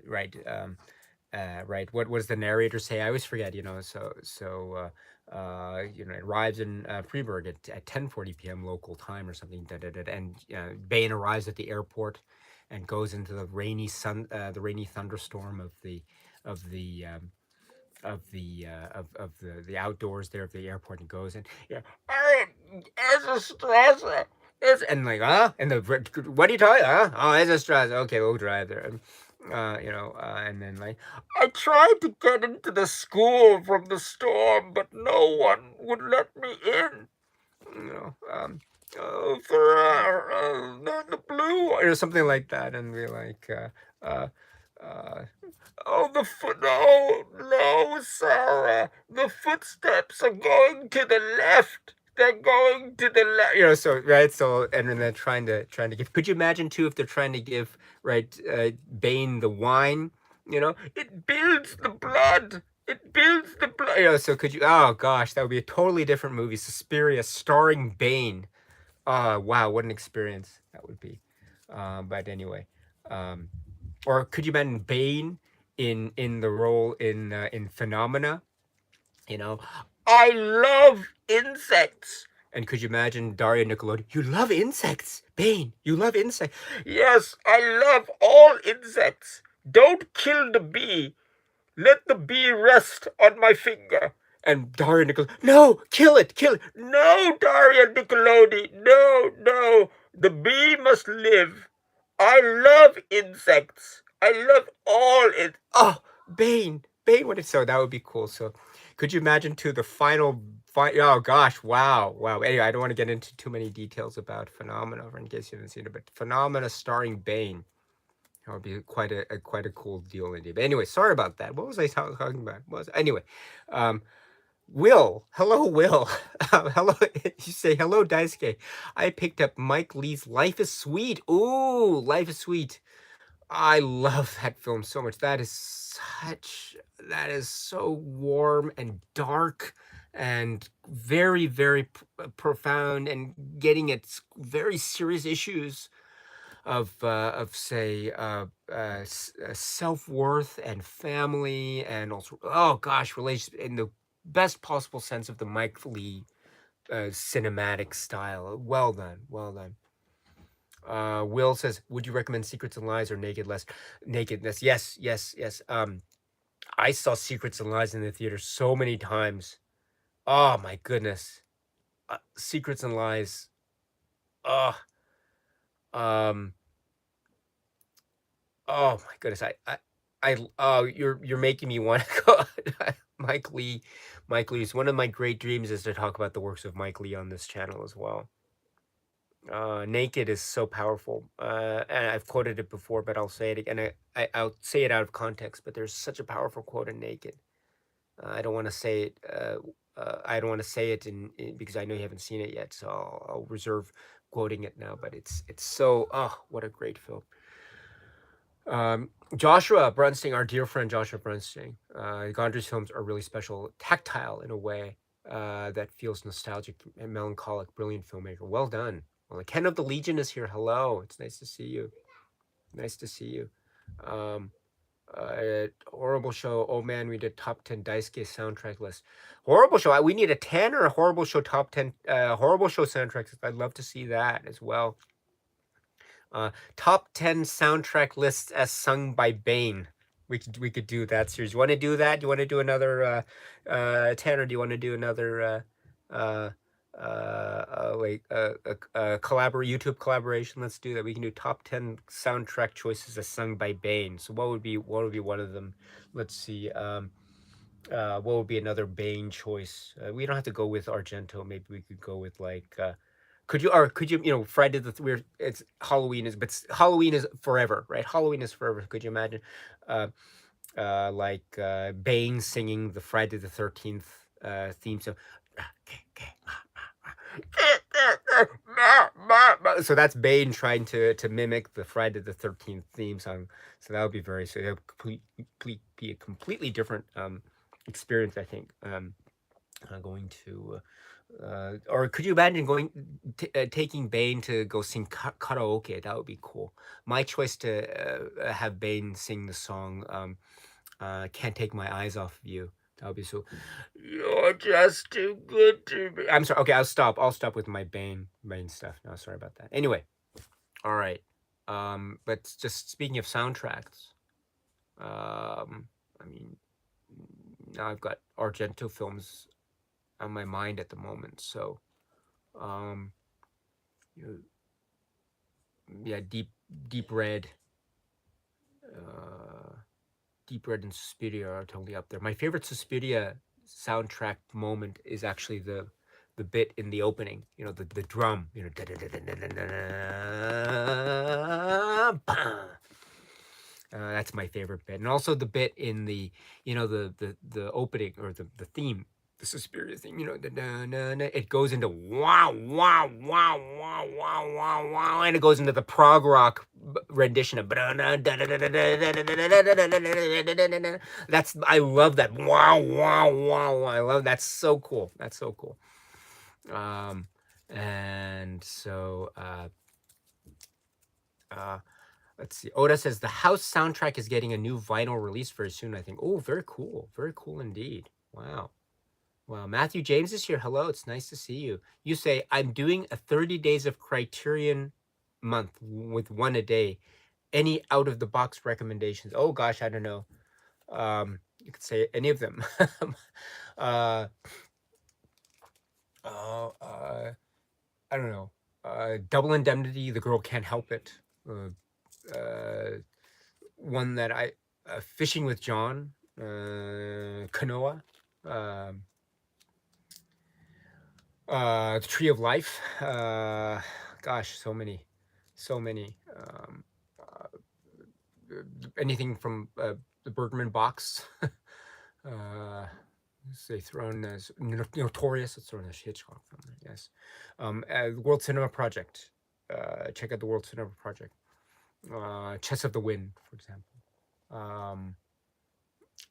right. Right. What does the narrator say? I always forget. It arrives in Freeburg at 10:40 p.m. local time or something. And Bane arrives at the airport and goes into the rainy thunderstorm of the um, of the outdoors there of the airport, and goes in. Yeah, it's a stress. And like, and what are you talking? Oh, it's a stress. Okay, we'll drive there. And then like, I tried to get into the school from the storm, but no one would let me in. You know, the blue, or something like that, and be like, uh, oh, no, Sarah, the footsteps are going to the left. They're going to the left. So right, so and then they're trying to give. Could you imagine too if they're trying to give Bane the wine? It builds the blood. It builds the blood. So could you? Oh gosh, that would be a totally different movie. Suspiria, starring Bane. Wow, what an experience that would be. But anyway, um, or could you imagine Bane in the role in Phenomena? You know, I love insects. And could you imagine Daria Nicolodi? You love insects, Bane. You love insects. Yes, I love all insects. Don't kill the bee. Let the bee rest on my finger. And Daria Nicolodi, no, kill it, kill it. No, Daria Nicolodi, no, no. The bee must live. I love insects. I love all it. Oh, Bane, what is so? That would be cool. So, could you imagine too the final fight? Oh gosh, wow. Anyway, I don't want to get into too many details about Phenomena, in case you haven't seen it, but Phenomena starring Bane. That would be quite a cool deal indeed. But anyway, sorry about that. What was I talking about? Anyway, Will, hello, Will. Hello, you say hello, Daisuke. I picked up Mike Lee's Life is Sweet. Ooh, Life is Sweet. I love that film so much. That is so warm and dark and very, very profound, and getting at very serious issues of say self-worth and family, and also, oh gosh, relations in the best possible sense of the Mike Lee cinematic style. Well done, well done. Will says, would you recommend Secrets and Lies or Nakedness? Yes. I saw Secrets and Lies in the theater so many times. Oh my goodness. Secrets and Lies. Oh, um, oh my goodness. Oh, you're making me want to go. Mike Lee. Mike Lee's one of my great dreams is to talk about the works of Mike Lee on this channel as well. Naked is so powerful. And I've quoted it before, but I'll say it again. I'll say it out of context, but there's such a powerful quote in Naked. I don't want to say it. I don't want to say it because I know you haven't seen it yet, so I'll reserve quoting it now. But it's so, what a great film. Joshua Brunstein, our dear friend Joshua Brunstein. Gondry's films are really special, tactile in a way that feels nostalgic and melancholic. Brilliant filmmaker. Well done. Well, Ken of the Legion is here. Hello. It's nice to see you. Nice to see you. Horrible Show. Oh man, we did top 10 Daisuke soundtrack list. Horrible Show. We need a 10 or a Horrible Show top 10. Horrible Show soundtracks. I'd love to see that as well. Top 10 soundtrack lists as sung by Bane. We could do that series. You want to do that? Do you want to do another 10, or do you want to do another YouTube collaboration? Let's do that. We can do top 10 soundtrack choices as sung by Bane. So what would be one of them? Let's see. What would be another Bane choice? We don't have to go with Argento. Maybe we could go with like could you Friday it's Halloween but Halloween is forever, right? Halloween is forever. Could you imagine Bane singing the Friday the 13th theme song? So that's Bane trying to mimic the Friday the 13th theme song. So that would be be a completely different experience, I think. Going to or could you imagine taking Bane to go sing karaoke? That would be cool. My choice to have Bane sing the song "Can't Take My Eyes Off of You." That would be so. You're just too good to me. I'm sorry. Okay, I'll stop with my Bane stuff. No, sorry about that. Anyway, all right. But just speaking of soundtracks, I mean, now I've got Argento films on my mind at the moment. So, yeah, Deep Red. Deep Red and Suspiria are totally up there. My favorite Suspiria soundtrack moment is actually the bit in the opening. You know, the drum. You know, that's my favorite bit, and also the bit in the the opening or the theme, the Suspiria theme. You know, it goes into wow wow wow wow wow wow wow, and it goes into the prog rock rendition of that's I love that wow wow wow. I love that's so cool. That's so cool. And so let's see. Oda says the House soundtrack is getting a new vinyl release very soon, I think. Oh, very cool. Very cool indeed. Wow. Wow. Matthew James is here. Hello. It's nice to see you. You say, I'm doing a 30 days of Criterion month with one a day. Any out of the box recommendations? Oh, gosh, I don't know. You could say any of them. uh, uh, uh, I don't know. Double Indemnity, The Girl Can't Help It. One that Fishing with John, Kanoa, The Tree of Life. Gosh, so many, so many. Anything from the Bergman box. Say thrown as Notorious. It's thrown as Hitchcock film. Yes. World Cinema Project. Check out the World Cinema Project. Chess of the Wind, for example.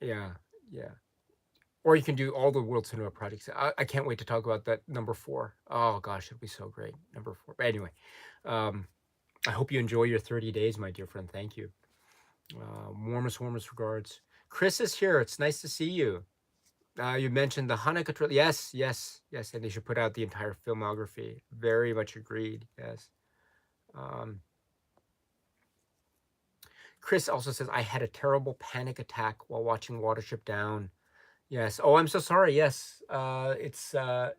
Yeah, yeah. Or you can do all the World Cinema Projects. I can't wait to talk about that number 4. Oh gosh, it'll be so great. Number 4. But anyway, I hope you enjoy your 30 days, my dear friend. Thank you. Warmest regards. Chris is here. It's nice to see you. You mentioned the Hanukkah trailer. Yes, yes, yes. And they should put out the entire filmography. Very much agreed. Yes. Chris also says, I had a terrible panic attack while watching Watership Down. Yes. Oh, I'm so sorry. Yes. It's I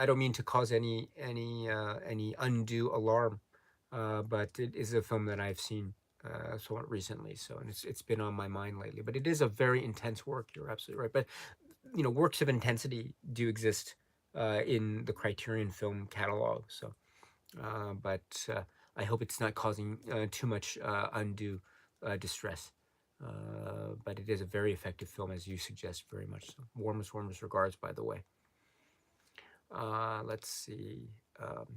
don't mean to cause any undue alarm, but it is a film that I've seen somewhat recently. So, and it's been on my mind lately. But it is a very intense work. You're absolutely right. But works of intensity do exist in the Criterion film catalog. So, but I hope it's not causing too much undue distress. But it is a very effective film, as you suggest, very much so. Warmest regards, by the way. Let's see.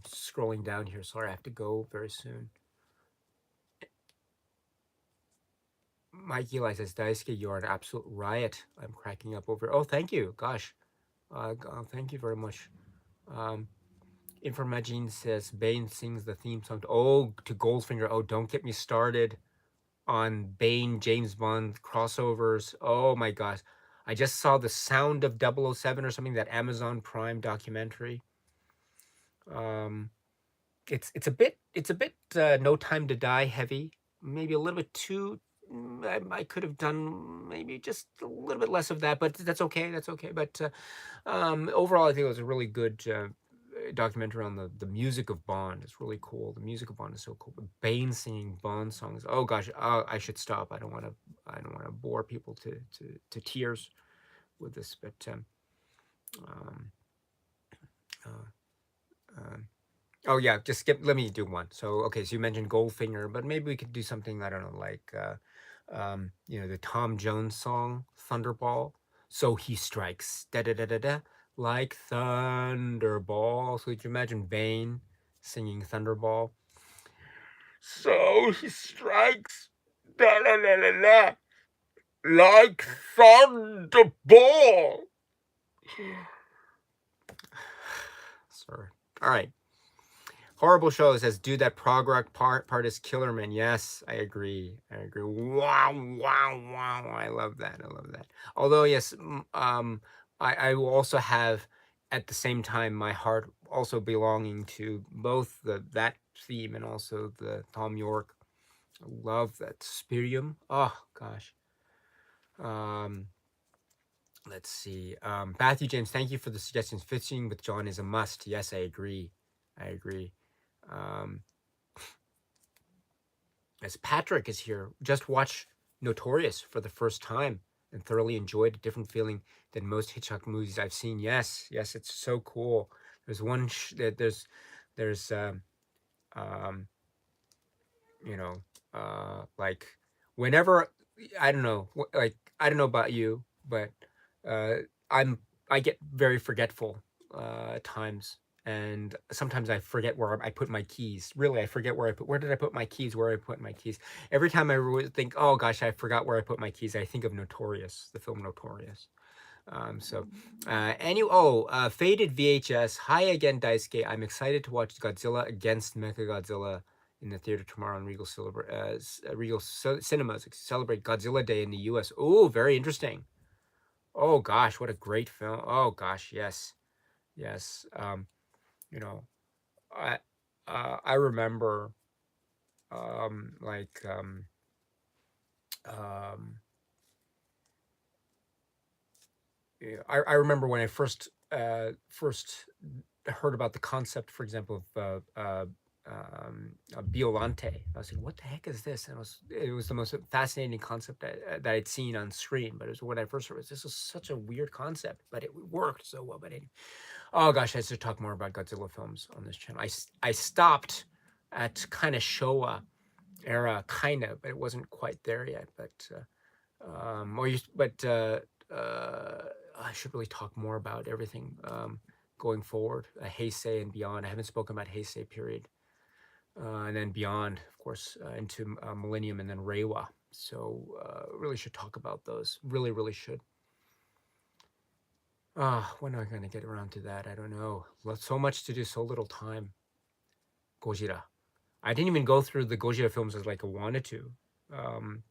Scrolling down here. Sorry, I have to go very soon. Mike Eli says, Daisuke, you're an absolute riot. I'm cracking up over. Oh, thank you. Gosh. Thank you very much. Inframagine says, Bane sings the theme song to Goldfinger. Oh, don't get me started on Bane James Bond crossovers. Oh my gosh. I just saw The Sound of 007 or something, that Amazon Prime documentary. It's a bit No Time to Die heavy, maybe a little bit too. I could have done maybe just a little bit less of that, but that's okay. That's okay. But overall, I think it was a really good documentary on the music of Bond. It's really cool. The music of Bond is so cool. But Bane singing Bond songs. Oh gosh, I should stop. I don't want to bore people to tears with this. But oh yeah, just skip. Let me do one. So okay, so you mentioned Goldfinger, but maybe we could do something, I don't know, like the Tom Jones song Thunderball. So he strikes da da da da da like Thunderball. So could you imagine Bane singing Thunderball? So he strikes da da da da da like Thunderball. Sorry. All right. Horrible Show says, dude, that prog rock part is killer, man. Yes, I agree. Wow, wow, wow. I love that. Although, yes, I will also have, at the same time, my heart also belonging to both that theme and also the Tom York. I love that Spirium. Oh, gosh. Let's see. Matthew James, thank you for the suggestions. Fishing with John is a must. Yes, I agree. As Patrick is here, just watch Notorious for the first time and thoroughly enjoyed a different feeling than most Hitchcock movies I've seen. Yes, yes, it's so cool. There's one there's um you know, like whenever I don't know, like I don't know about you, but uh, I'm I get very forgetful at times, and sometimes I forget where I put my keys. Really, I forget where did I put my keys? Where I put my keys? Every time I think, oh gosh, I forgot where I put my keys, I think of Notorious, the film Notorious. Faded VHS. Hi again, Daisuke. I'm excited to watch Godzilla against Mechagodzilla in the theater tomorrow on Regal Cinemas. Celebrate Godzilla Day in the U.S. Oh, very interesting. Oh gosh, what a great film. Oh gosh, yes, yes. You know, I I remember like um yeah, I remember when I first heard about the concept, for example, of Biolante. I was like, "What the heck is this?" And it was the most fascinating concept that I'd seen on screen. But it was when I first heard it, this was such a weird concept, but it worked so well. Oh gosh, I should talk more about Godzilla films on this channel. I stopped at kind of Showa era, kind of, but it wasn't quite there yet. But I should really talk more about everything going forward, Heisei and beyond. I haven't spoken about Heisei period, and then beyond, of course, into Millennium and then Reiwa. So really should talk about those. Really, really should. When am I going to get around to that? I don't know. So much to do, so little time. Gojira. I didn't even go through the Gojira films as like I wanted to. Um,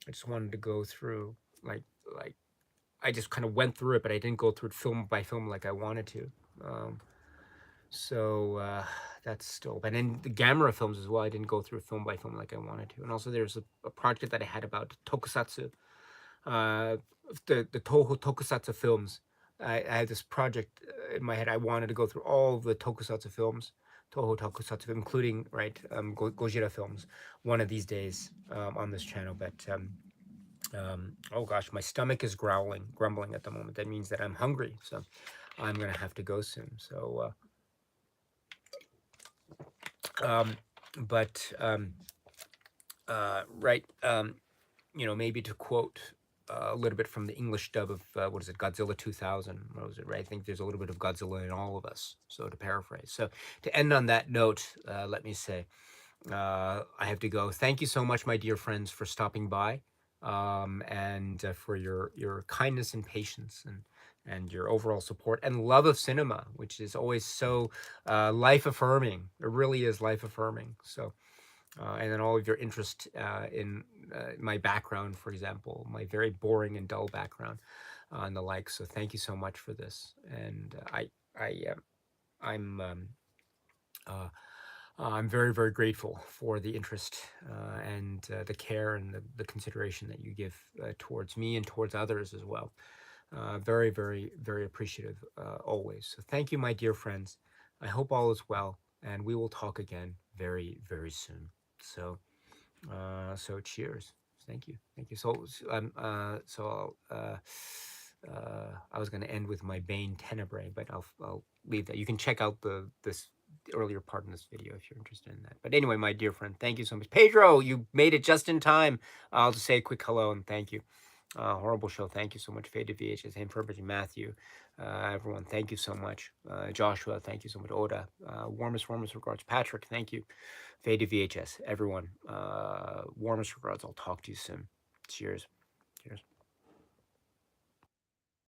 I just wanted to go through like like I just kind of went through it, but I didn't go through it film by film like I wanted to. Um, so that's still. But in the Gamera films as well, I didn't go through film by film like I wanted to. And also, there's a project that I had about tokusatsu, uh, the Toho tokusatsu films. I had this project in my head. I wanted to go through all the tokusatsu films, Toho tokusatsu, including Gojira films, one of these days on this channel. But oh gosh, my stomach is grumbling at the moment. That means that I'm hungry, so I'm gonna have to go soon. So, um, but right, maybe to quote a little bit from the English dub of what is it, Godzilla 2000? What was it? Right, I think there's a little bit of Godzilla in all of us. So to paraphrase. So to end on that note, let me say. I have to go. Thank you so much, my dear friends, for stopping by, and for your kindness and patience and your overall support and love of cinema, which is always so life affirming. It really is life affirming. So, and then all of your interest in my background, for example, my very boring and dull background, and the like. So, thank you so much for this. And I'm. Uh, I'm very, very grateful for the interest and the care and the consideration that you give towards me and towards others as well. Very, very, very appreciative always. So thank you, my dear friends. I hope all is well, and we will talk again very, very soon. So cheers. Thank you. I was going to end with my Bane Tenebrae, but I'll leave that. You can check out this earlier part in this video if you're interested in that. But anyway, my dear friend, thank you so much. Pedro, you made it just in time. I'll just say a quick hello and thank you. Horrible show. Thank you so much. Faded VHS, Infirmary, Matthew, everyone, thank you so much. Joshua, thank you so much. Oda, warmest regards. Patrick, thank you. Faded VHS, everyone, warmest regards. I'll talk to you soon. Cheers. Cheers.